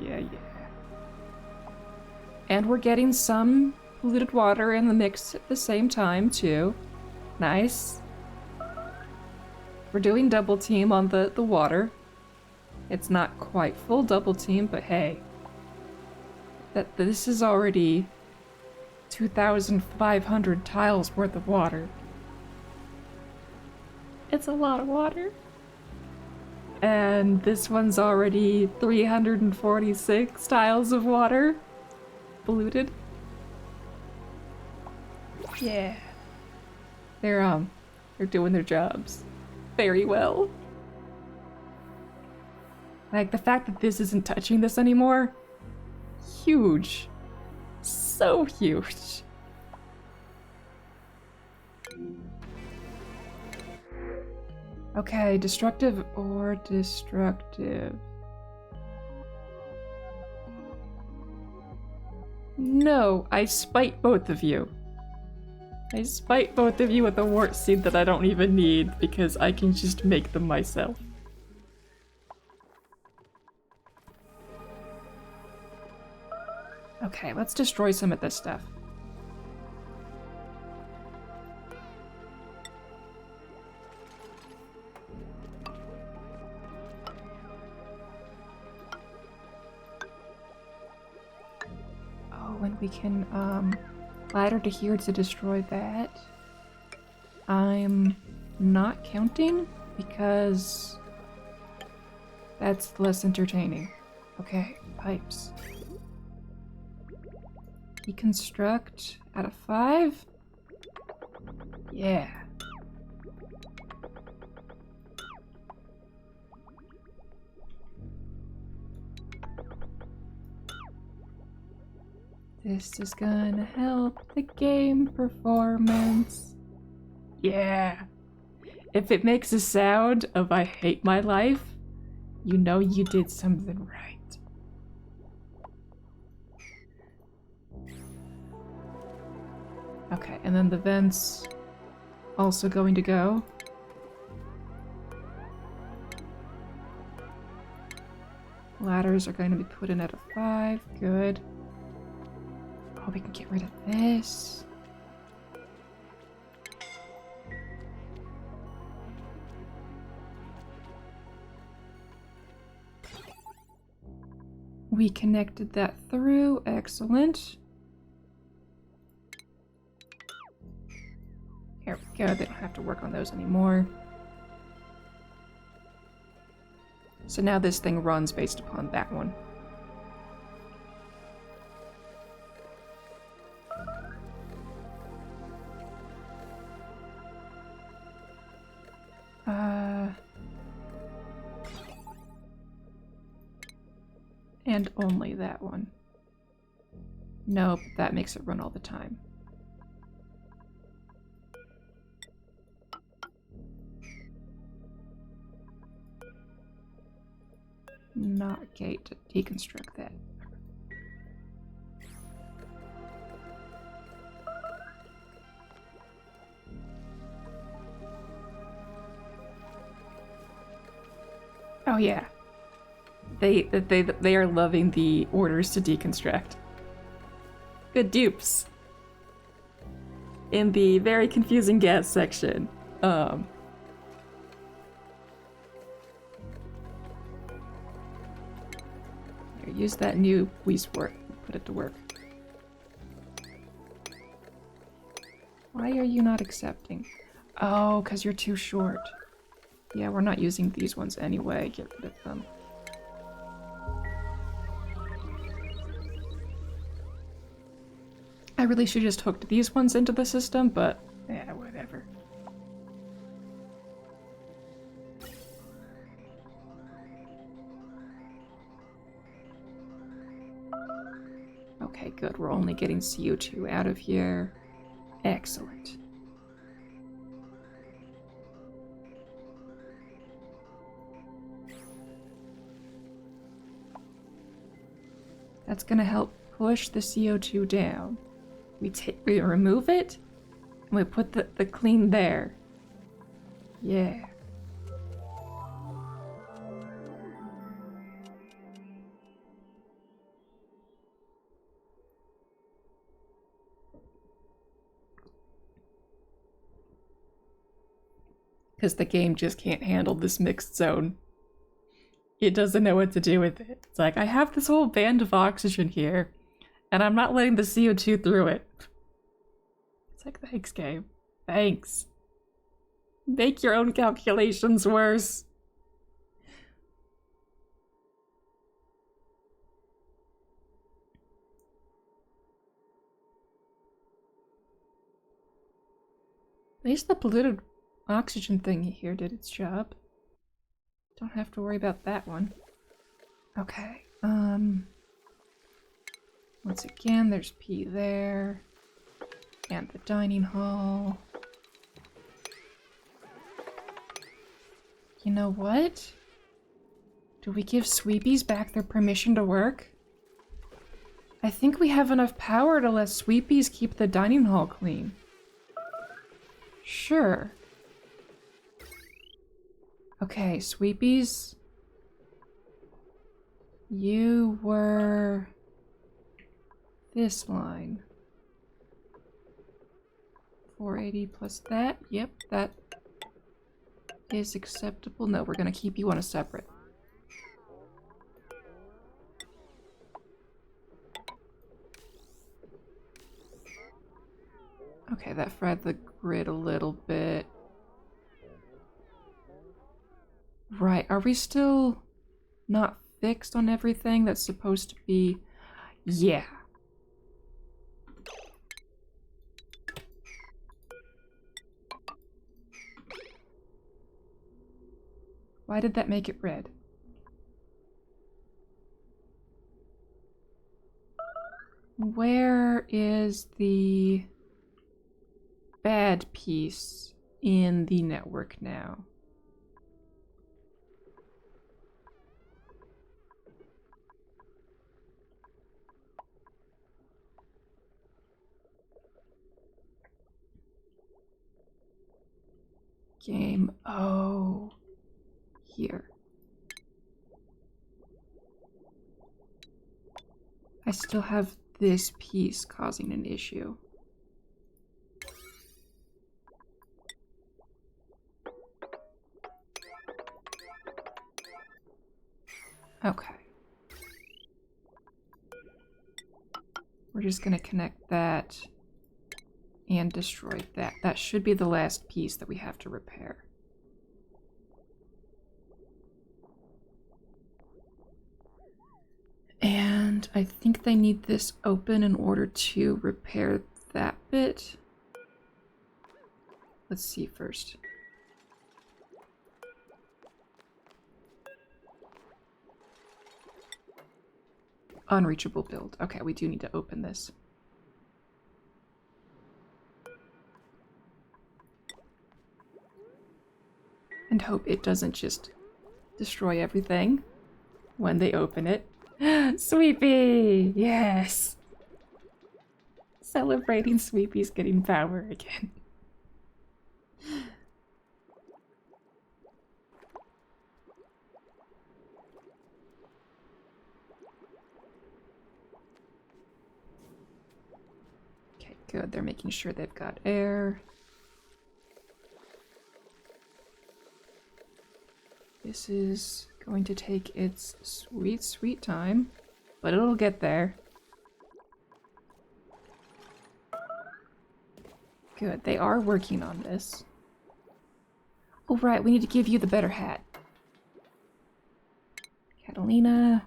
And we're getting some polluted water in the mix at the same time, too. Nice. We're doing double team on the water. It's not quite full double team, but hey. This is already 2,500 tiles worth of water. It's a lot of water. And this one's already 346 tiles of water polluted. Yeah. They're doing their jobs very well. Like, the fact that this isn't touching this anymore, huge. So huge. Okay, destructive or destructive? No, I spite both of you. I spite both of you with a wart seed that I don't even need because I can just make them myself. Okay, let's destroy some of this stuff. Oh, and we can, ladder to here to destroy that. I'm not counting because that's less entertaining. Okay, pipes. Deconstruct out of 5? Yeah. This is gonna help the game performance. Yeah. If it makes a sound of I hate my life, you know you did something right. Okay, and then the vents also going to go. Ladders are going to be put in at a 5. Good. Oh, we can get rid of this. We connected that through. Excellent. Here we go. They don't have to work on those anymore. So now this thing runs based upon that one. And only that one. Nope, that makes it run all the time. Not gate to deconstruct that. Oh yeah. They are loving the orders to deconstruct. Good dupes. In the very confusing gas section. Here, use that new Weesport. Put it to work. Why are you not accepting? Oh, because you're too short. Yeah, we're not using these ones anyway. Get rid of them. I really should just hooked these ones into the system, but yeah, whatever. Okay, good. We're only getting CO2 out of here. Excellent. That's gonna help push the CO2 down. We remove it, and we put the clean there. Yeah. Because the game just can't handle this mixed zone. It doesn't know what to do with it. It's like, I have this whole band of oxygen here, and I'm not letting the CO2 through it. It's like, thanks, game. Thanks. Make your own calculations worse. At least the polluted oxygen thing here did its job. Don't have to worry about that one. Okay, once again, there's P there. And the dining hall. You know what? Do we give Sweepies back their permission to work? I think we have enough power to let Sweepies keep the dining hall clean. Sure. Okay, Sweepies. You were this line. 480 plus that. Yep, that is acceptable. No, we're gonna keep you on a separate. Okay, that fried the grid a little bit. Right, are we still not fixed on everything that's supposed to be? Yeah. Why did that make it red? Where is the bad piece in the network now? Game. Oh. Here. I still have this piece causing an issue. Okay. We're just gonna connect that and destroy that. That should be the last piece that we have to repair. And I think they need this open in order to repair that bit. Let's see first. Unreachable build. Okay, we do need to open this. And hope it doesn't just destroy everything when they open it. Sweepy! Yes! Celebrating Sweepy's getting power again. Okay, good. They're making sure they've got air. This is going to take its sweet, sweet time, but it'll get there. Good, they are working on this. Oh right, we need to give you the better hat. Catalina.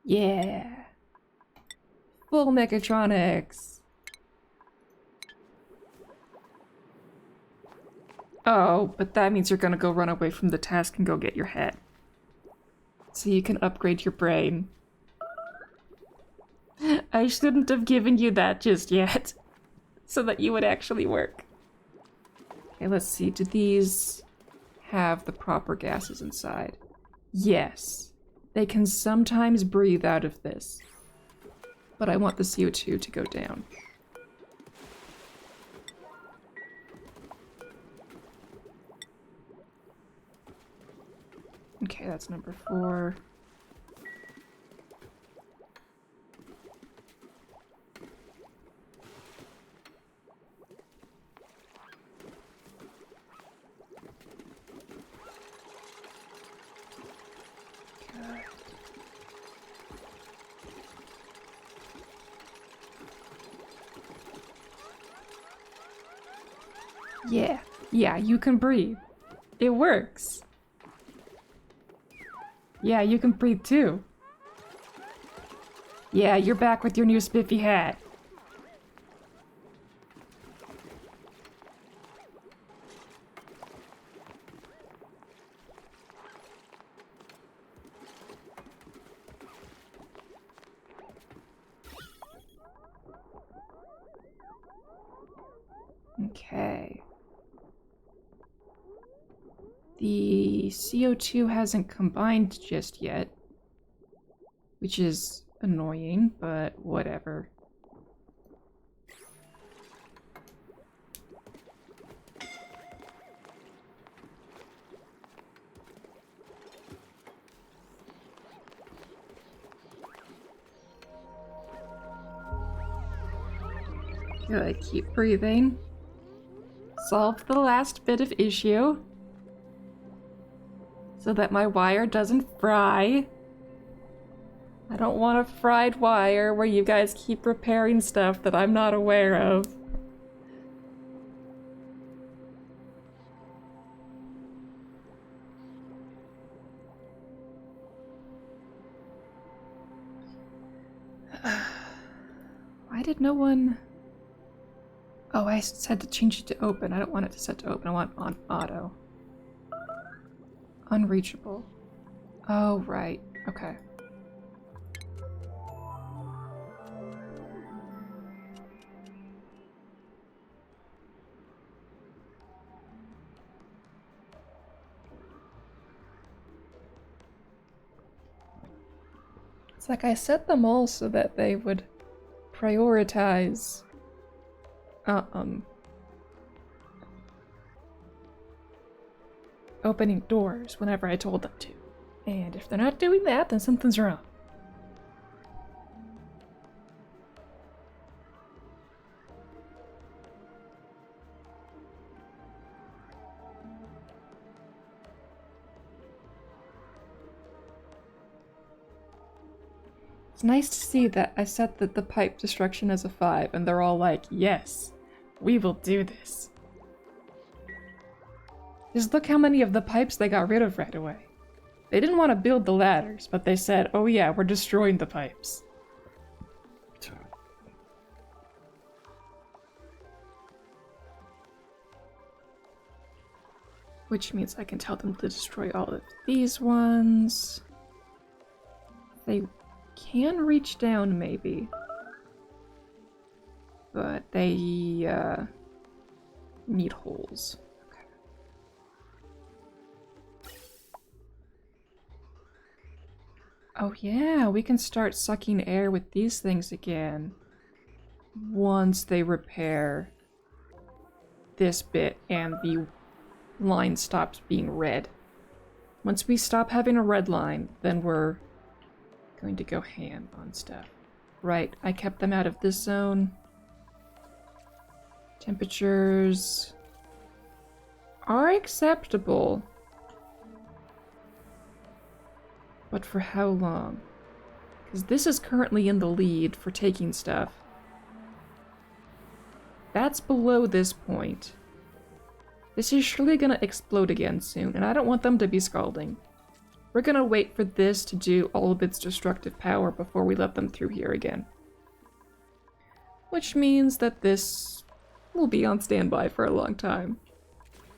Yeah. Full mechatronics. Oh, but that means you're gonna go run away from the task and go get your head. So you can upgrade your brain. I shouldn't have given you that just yet. So that you would actually work. Okay, let's see. Do these have the proper gases inside? Yes. They can sometimes breathe out of this. But I want the CO2 to go down. Okay, that's number 4. Yeah, you can breathe. It works. Yeah, you can breathe too. Yeah, you're back with your new spiffy hat. Okay. The CO2 hasn't combined just yet, which is annoying, but whatever. Good, keep breathing. Solve the last bit of issue. So that my wire doesn't fry. I don't want a fried wire where you guys keep repairing stuff that I'm not aware of. Why did no one... Oh, I said to change it to open. I don't want it to set to open. I want on auto. Unreachable. Oh, right. Okay. It's like I set them all so that they would prioritize opening doors whenever I told them to. And if they're not doing that, then something's wrong. It's nice to see that I set the pipe destruction as a 5, and they're all like, yes, we will do this. Just look how many of the pipes they got rid of right away. They didn't want to build the ladders, but they said, oh yeah, we're destroying the pipes. Which means I can tell them to destroy all of these ones. They can reach down, maybe. But they need holes. Okay. Oh yeah, we can start sucking air with these things again. Once they repair this bit and the line stops being red. Once we stop having a red line, then we're going to go ham on stuff. Right, I kept them out of this zone. Temperatures are acceptable. But for how long? Because this is currently in the lead for taking stuff. That's below this point. This is surely gonna explode again soon, and I don't want them to be scalding. We're gonna wait for this to do all of its destructive power before we let them through here again. Which means that this will be on standby for a long time.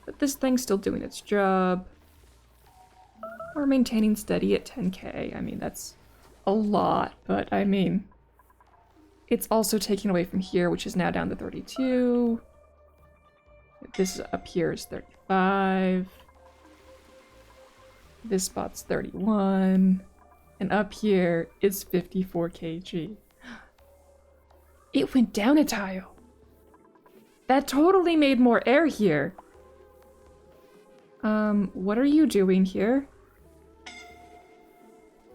But this thing's still doing its job. We're maintaining steady at 10k. I mean, that's a lot, but I mean, it's also taking away from here, which is now down to 32. This up here is 35. This spot's 31. And up here is 54 kg. It went down a tile. That totally made more air here. What are you doing here?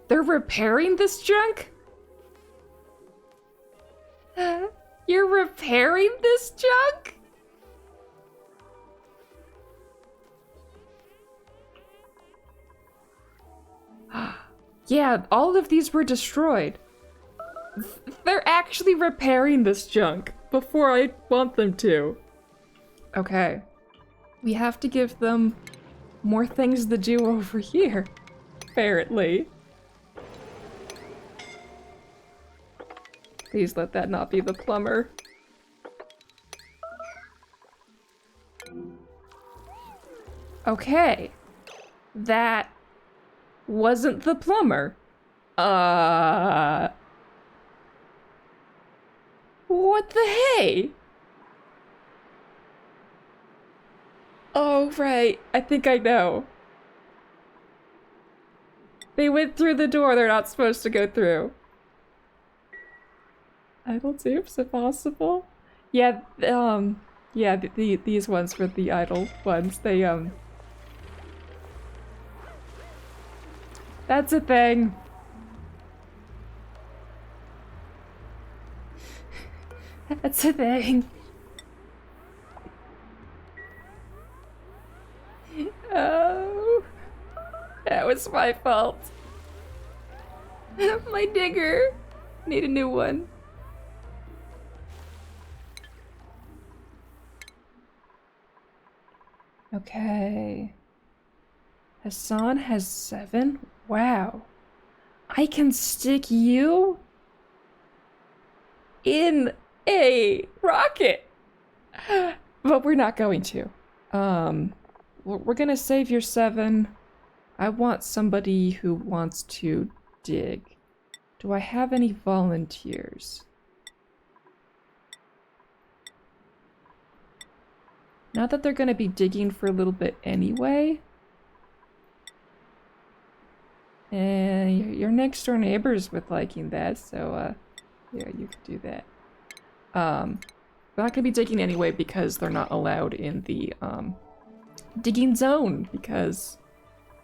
They're repairing this junk? You're repairing this junk? Yeah, all of these were destroyed. They're actually repairing this junk before I want them to. Okay. We have to give them more things to do over here, apparently. Please let that not be the plumber. Okay. That wasn't the plumber. What the hey? Oh, right. I think I know. They went through the door they're not supposed to go through. Idle tubes, if possible. Yeah, yeah, these ones were the idle ones. They, That's a thing. That's a thing. Oh, that was my fault. My digger. Need a new one. Okay. Hassan has 7? Wow. I can stick you in a rocket. But we're not going to. We're gonna save your 7. I want somebody who wants to dig. Do I have any volunteers? Not that they're gonna be digging for a little bit anyway. And your next door neighbors with liking that, so yeah, you could do that. We're not gonna be digging anyway because they're not allowed in the digging zone because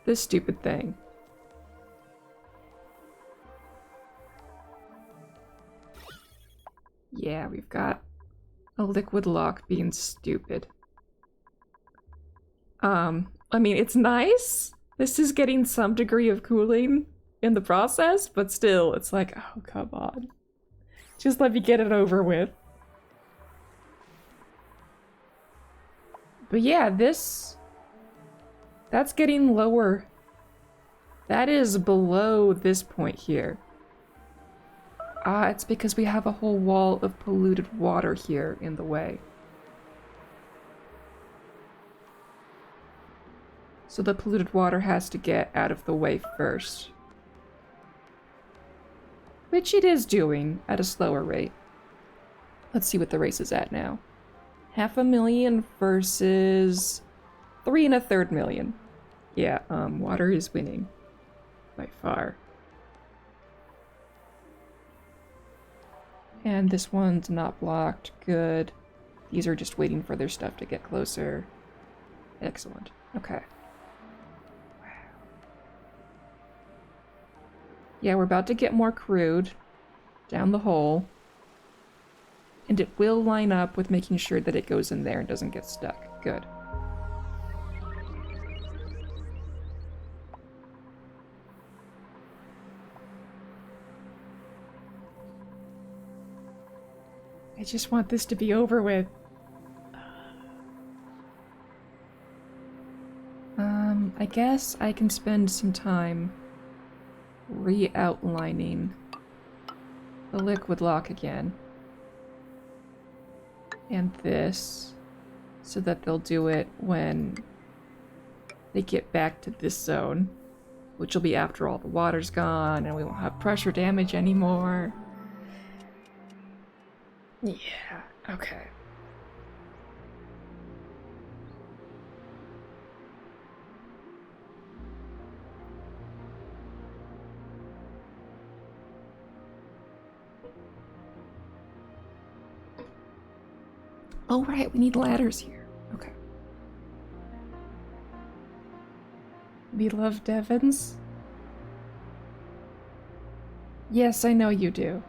this stupid thing. Yeah, we've got a liquid lock being stupid. I mean, it's nice. This is getting some degree of cooling in the process, but still, it's like, oh, come on. Just let me get it over with. But yeah, that's getting lower. That is below this point here. It's because we have a whole wall of polluted water here in the way. So the polluted water has to get out of the way first. Which it is doing at a slower rate. Let's see what the race is at now. 500,000 versus 3 1/3 million. Yeah, water is winning. By far. And this one's not blocked. Good. These are just waiting for their stuff to get closer. Excellent. Okay. Wow. Yeah, we're about to get more crude down the hole. And it will line up with making sure that it goes in there and doesn't get stuck. Good. I just want this to be over with. I guess I can spend some time re-outlining the liquid lock again. And this, so that they'll do it when they get back to this zone, which will be after all the water's gone and we won't have pressure damage anymore. Yeah, okay. Oh, right, we need ladders here. Okay. We love Devons? Yes, I know you do.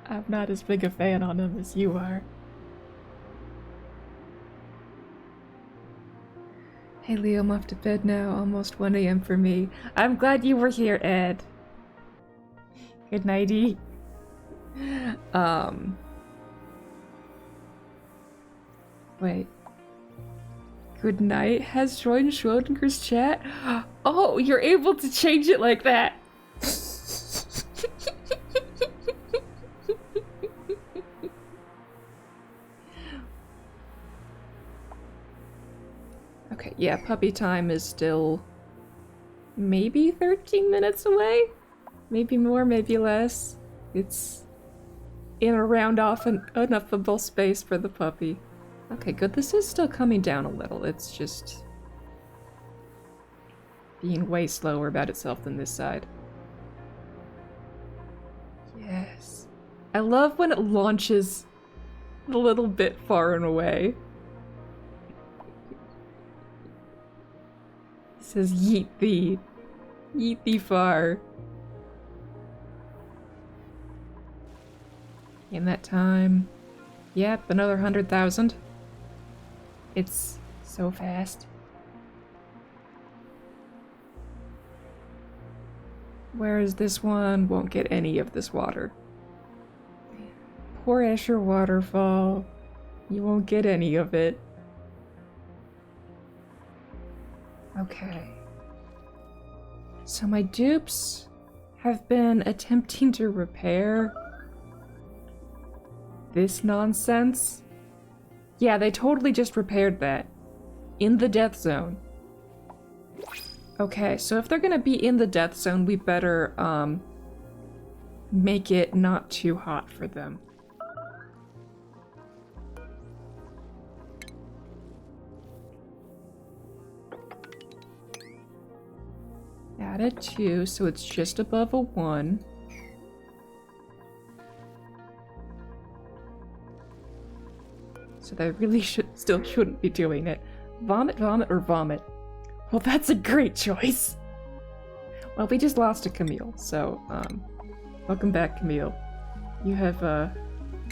I'm not as big a fan on him as you are. Hey Leo, I'm off to bed now. Almost 1 a.m. for me. I'm glad you were here, Ed. Good nighty. Wait. Good night has joined Schrodinger's chat? Oh, you're able to change it like that. Okay, yeah, puppy time is still maybe 13 minutes away? Maybe more, maybe less. It's in around off an enoughable space for the puppy. Okay, good. This is still coming down a little. It's just being way slower about itself than this side. Yes. I love when it launches a little bit far and away. It says, yeet thee. Yeet thee far. In that time. Yep, another 100,000. It's so fast. Whereas this one won't get any of this water. Poor Escher Waterfall. You won't get any of it. Okay. So my dupes have been attempting to repair this nonsense. Yeah, they totally just repaired that. In the death zone. Okay, so if they're gonna be in the death zone, we better, make it not too hot for them. Add a 2, so it's just above a 1. So they really shouldn't be doing it. Vomit, vomit, or vomit? Well, that's a great choice. Well, we just lost a Camille, so, welcome back, Camille. You have,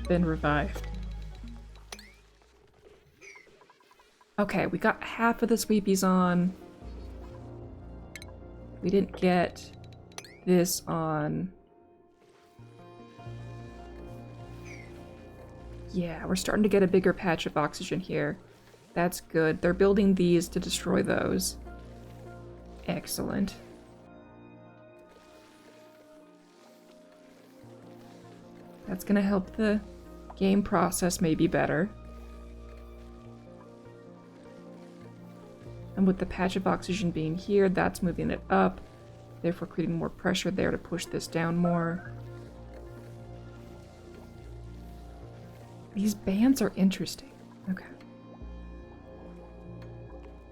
been revived. Okay, we got half of the sweepies on. We didn't get this on. Yeah, we're starting to get a bigger patch of oxygen here. That's good. They're building these to destroy those. Excellent. That's gonna help the game process maybe better. And with the patch of oxygen being here, that's moving it up, therefore creating more pressure there to push this down more. These bands are interesting. Okay.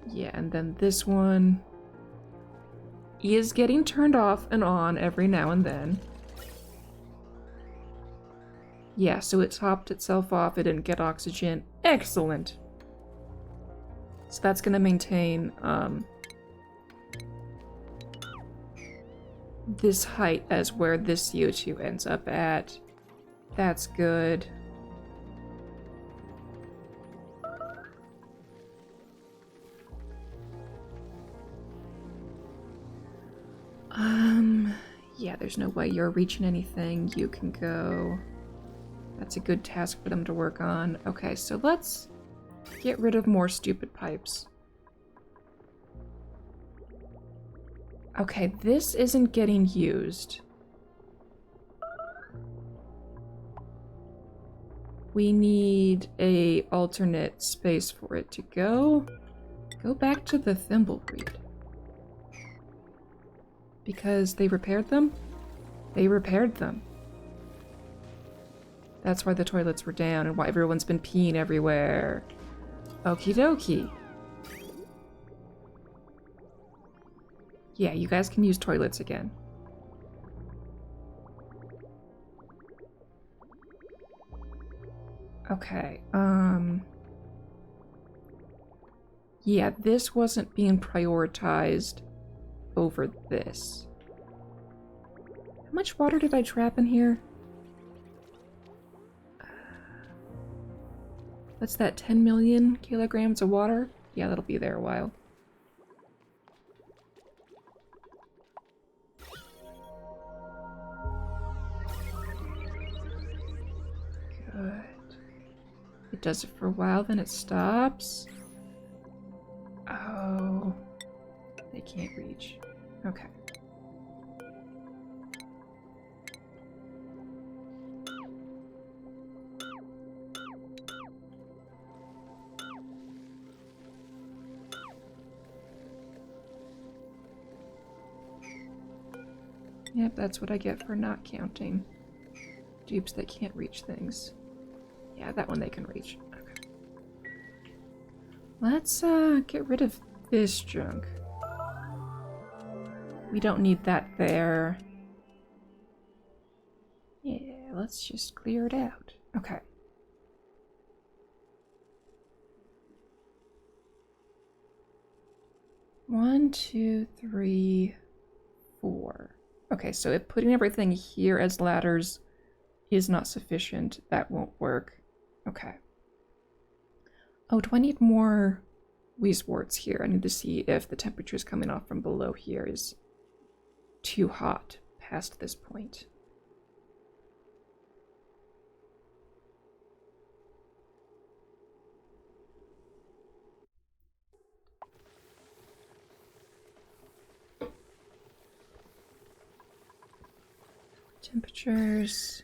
Yeah, and then this one is getting turned off and on every now and then. Yeah, so it topped itself off, it didn't get oxygen. Excellent! So that's gonna maintain, this height as where this CO2 ends up at. That's good. Yeah, there's no way you're reaching anything. You can go. That's a good task for them to work on. Okay, so let's get rid of more stupid pipes. Okay, this isn't getting used. We need a alternate space for it to go. Go back to the thimbleweed. Because they repaired them? They repaired them. That's why the toilets were down and why everyone's been peeing everywhere. Okie dokie. Yeah, you guys can use toilets again. Okay, yeah, this wasn't being prioritized over this. How much water did I trap in here? What's that, 10 million kilograms of water? Yeah, that'll be there a while. Good. It does it for a while, then it stops. Oh. They can't reach. Okay. Yep, that's what I get for not counting dupes that can't reach things. Yeah, that one they can reach. Okay. Let's get rid of this junk. We don't need that there. Yeah, let's just clear it out. Okay. One, two, three, four. Okay, so if putting everything here as ladders is not sufficient, that won't work. Okay. Oh, do I need more Weezeworts here? I need to see if the temperatures coming off from below here is too hot past this point. Temperatures.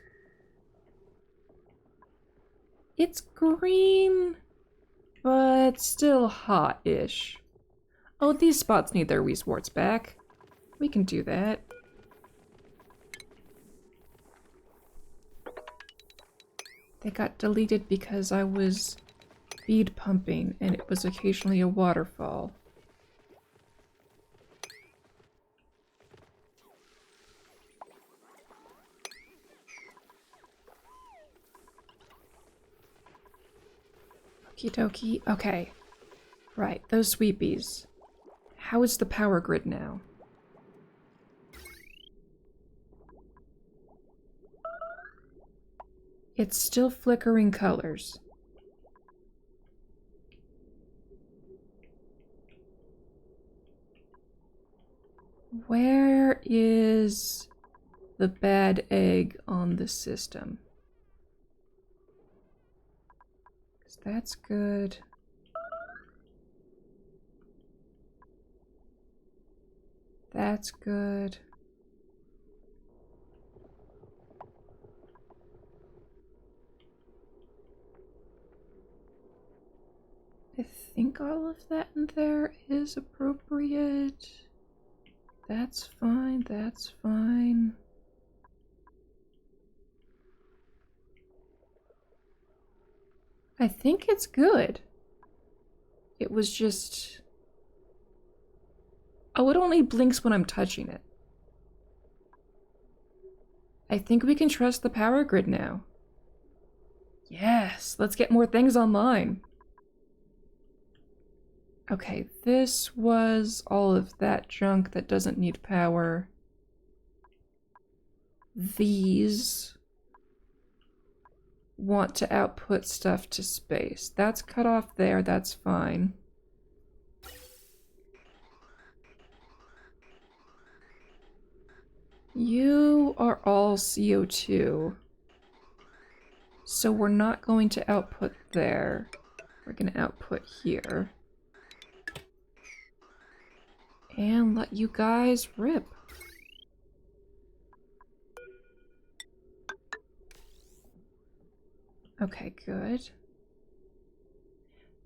It's green, but still hot-ish. Oh, these spots need their Weezeworts back. We can do that. They got deleted because I was bead pumping and it was occasionally a waterfall. Okie dokie. Okay. Right, those sweepies. How is the power grid now? It's still flickering colors. Where is the bad egg on the system? 'Cause that's good. That's good. I think all of that in there is appropriate. That's fine, that's fine. I think it's good. It was just... Oh, it only blinks when I'm touching it. I think we can trust the power grid now. Yes, let's get more things online. Okay, this was all of that junk that doesn't need power. These want to output stuff to space. That's cut off there, that's fine. You are all CO2. So we're not going to output there. We're going to output here. And let you guys rip. Okay, good.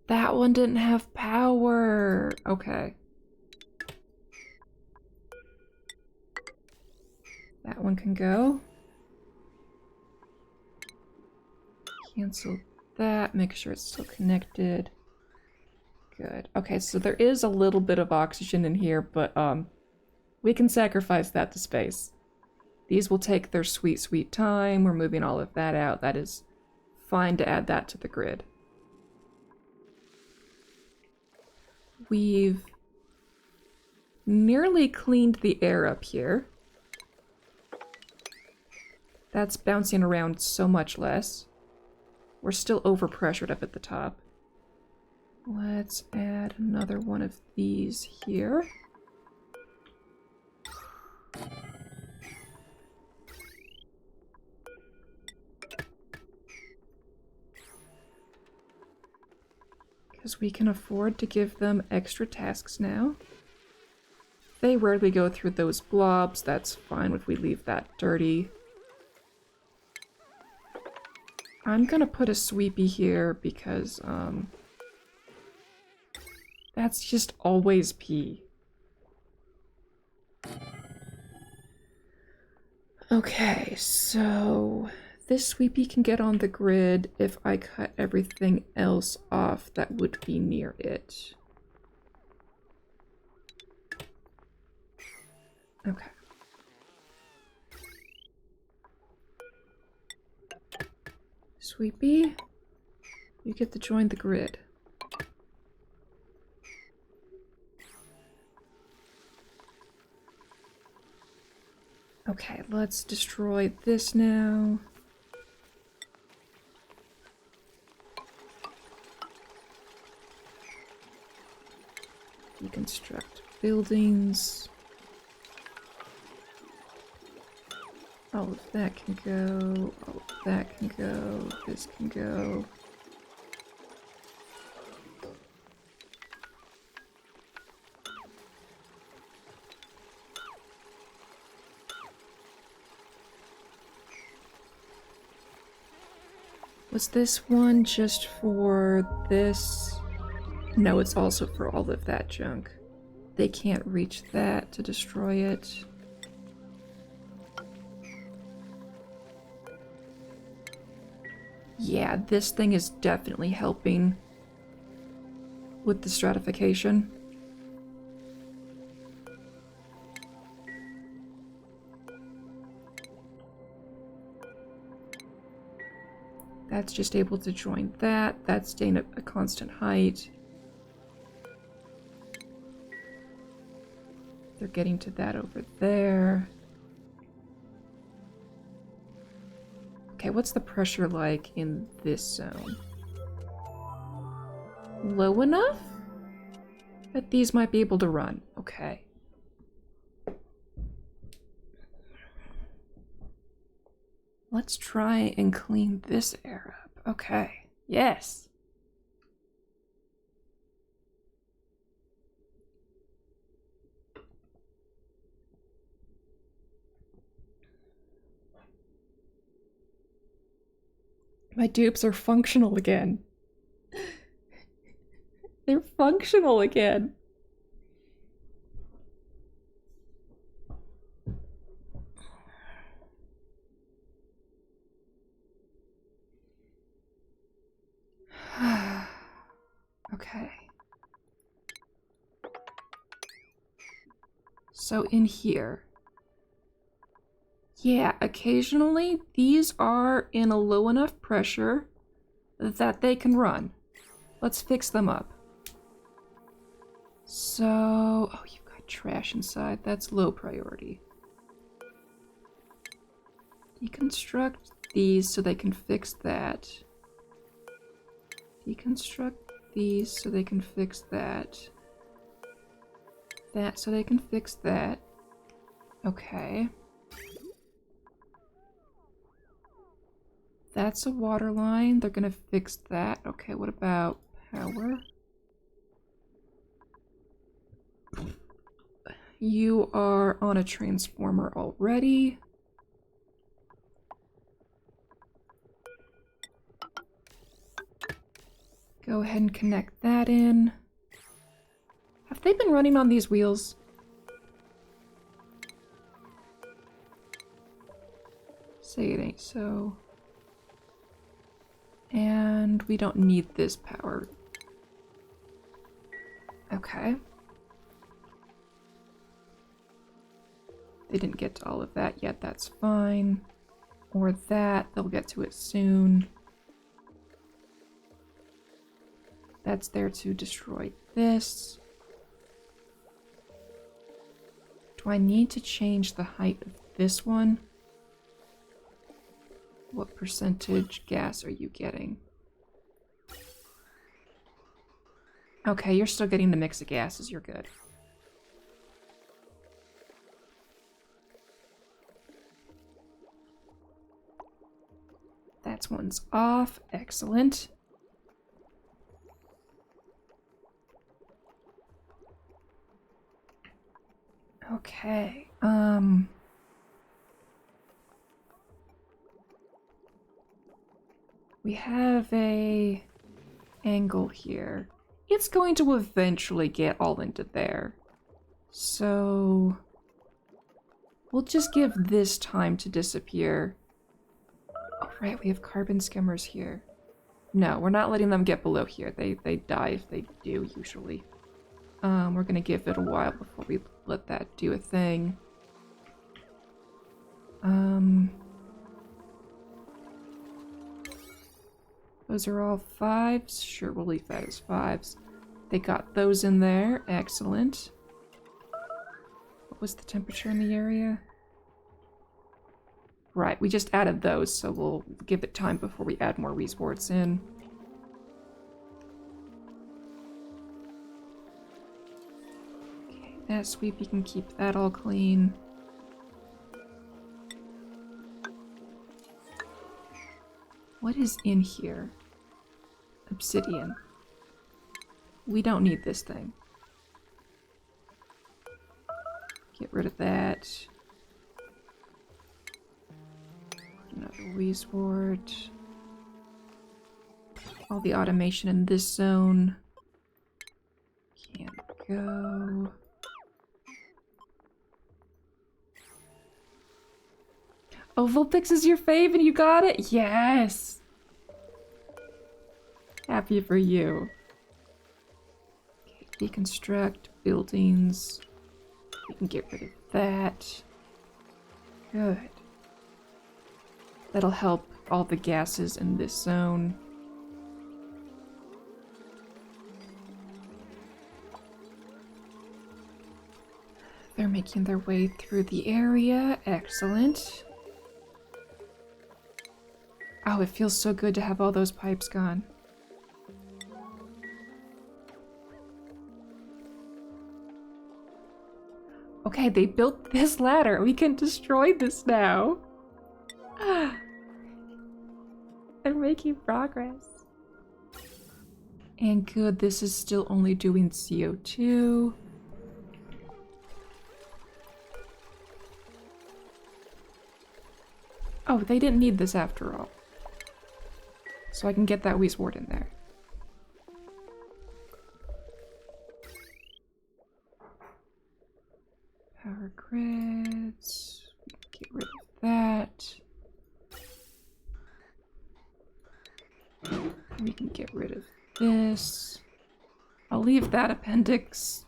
That one didn't have power. Okay. That one can go. Cancel that. Make sure it's still connected. Good. Okay, so there is a little bit of oxygen in here, but we can sacrifice that to space. These will take their sweet, sweet time. We're moving all of that out. That is fine to add that to the grid. We've nearly cleaned the air up here. That's bouncing around so much less. We're still overpressured up at the top. Let's add another one of these here. Because we can afford to give them extra tasks now. They rarely go through those blobs. That's fine if we leave that dirty. I'm gonna put a sweepy here because, that's just always pee. Okay, so this sweepy can get on the grid if I cut everything else off that would be near it. Okay. Sweepy, you get to join the grid. Okay, let's destroy this now. Deconstruct buildings. All of that can go, all of that can go, this can go. Was this one just for this? No, it's also for all of that junk. They can't reach that to destroy it. Yeah, this thing is definitely helping with the stratification. That's just able to join that. That's staying at a constant height. getting to that over there. Okay, what's the pressure like in this zone? Low enough that these might be able to run. Okay. Let's try and clean this air up. Okay. Yes. My dupes are functional again. They're functional again. Okay. So in here. Yeah, occasionally these are in a low enough pressure that they can run. Let's fix them up. So, oh, you've got trash inside. That's low priority. Deconstruct these so they can fix that. Deconstruct these so they can fix that. That so they can fix that. Okay. That's a water line. They're gonna fix that. Okay, what about power? You are on a transformer already. Go ahead and connect that in. Have they been running on these wheels? Say it ain't so. And we don't need this power. Okay. They didn't get to all of that yet, that's fine. Or that, they'll get to it soon. That's there to destroy this. Do I need to change the height of this one? What percentage gas are you getting? Okay, you're still getting the mix of gases, you're good. That's one's off, excellent. Okay, we have a angle here. It's going to eventually get all into there. So we'll just give this time to disappear. Oh, right, we have carbon skimmers here. No, we're not letting them get below here. They die if they do, usually. We're gonna give it a while before we let that do a thing. Those are all 5s. Sure, we'll leave that as 5s. They got those in there. Excellent. What was the temperature in the area? Right, we just added those, so we'll give it time before we add more resorts in. Okay, that sweep, you can keep that all clean. What is in here? Obsidian. We don't need this thing. Get rid of that. Another resort. All the automation in this zone. Can't go. Oh, Vulpix is your fave and you got it? Yes! Happy for you. Okay, deconstruct buildings. We can get rid of that. Good. That'll help all the gases in this zone. they're making their way through the area. Excellent. Oh, it feels so good to have all those pipes gone. Okay, they built this ladder. We can destroy this now. They're making progress. And good, this is still only doing CO2. Oh, they didn't need this after all. So I can get that Weezwort in there. Power grids. Get rid of that. We can get rid of this. I'll leave that appendix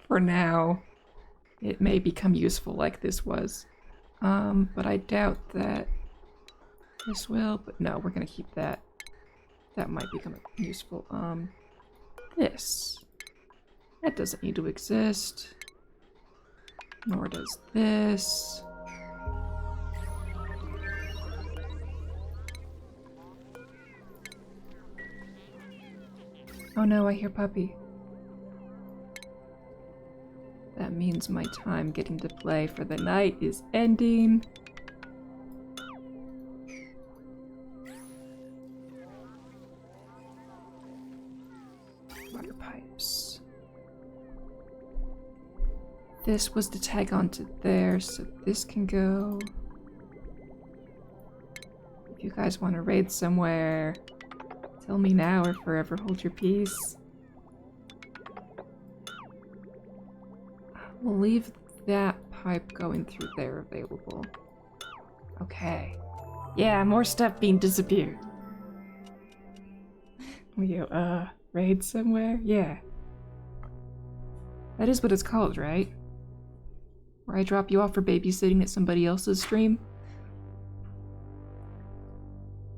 for now. It may become useful like this was. But I doubt that this will, but no, we're gonna keep that. That might become useful. This. That doesn't need to exist. Nor does this. Oh no, I hear puppy. That means my time getting to play for the night is ending. Water pipes. This was to tag onto there, so this can go. If you guys want to raid somewhere, tell me now or forever hold your peace. We'll leave that pipe going through there available. Okay. Yeah, more stuff being disappeared. Will you, raid somewhere? Yeah. That is what it's called, right? Where I drop you off for babysitting at somebody else's stream?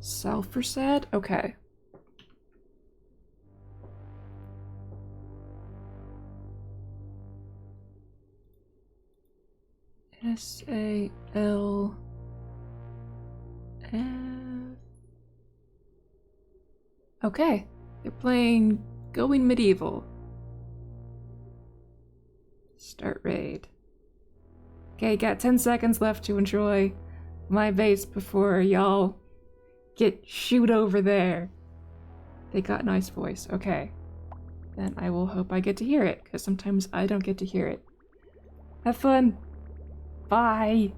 Salversad? Okay. S-A-L... F... Okay. They're playing Going Medieval. Start raid. Okay, got 10 seconds left to enjoy my base before y'all get shoot over there. They got nice voice. Okay. Then I will hope I get to hear it, because sometimes I don't get to hear it. Have fun. Bye.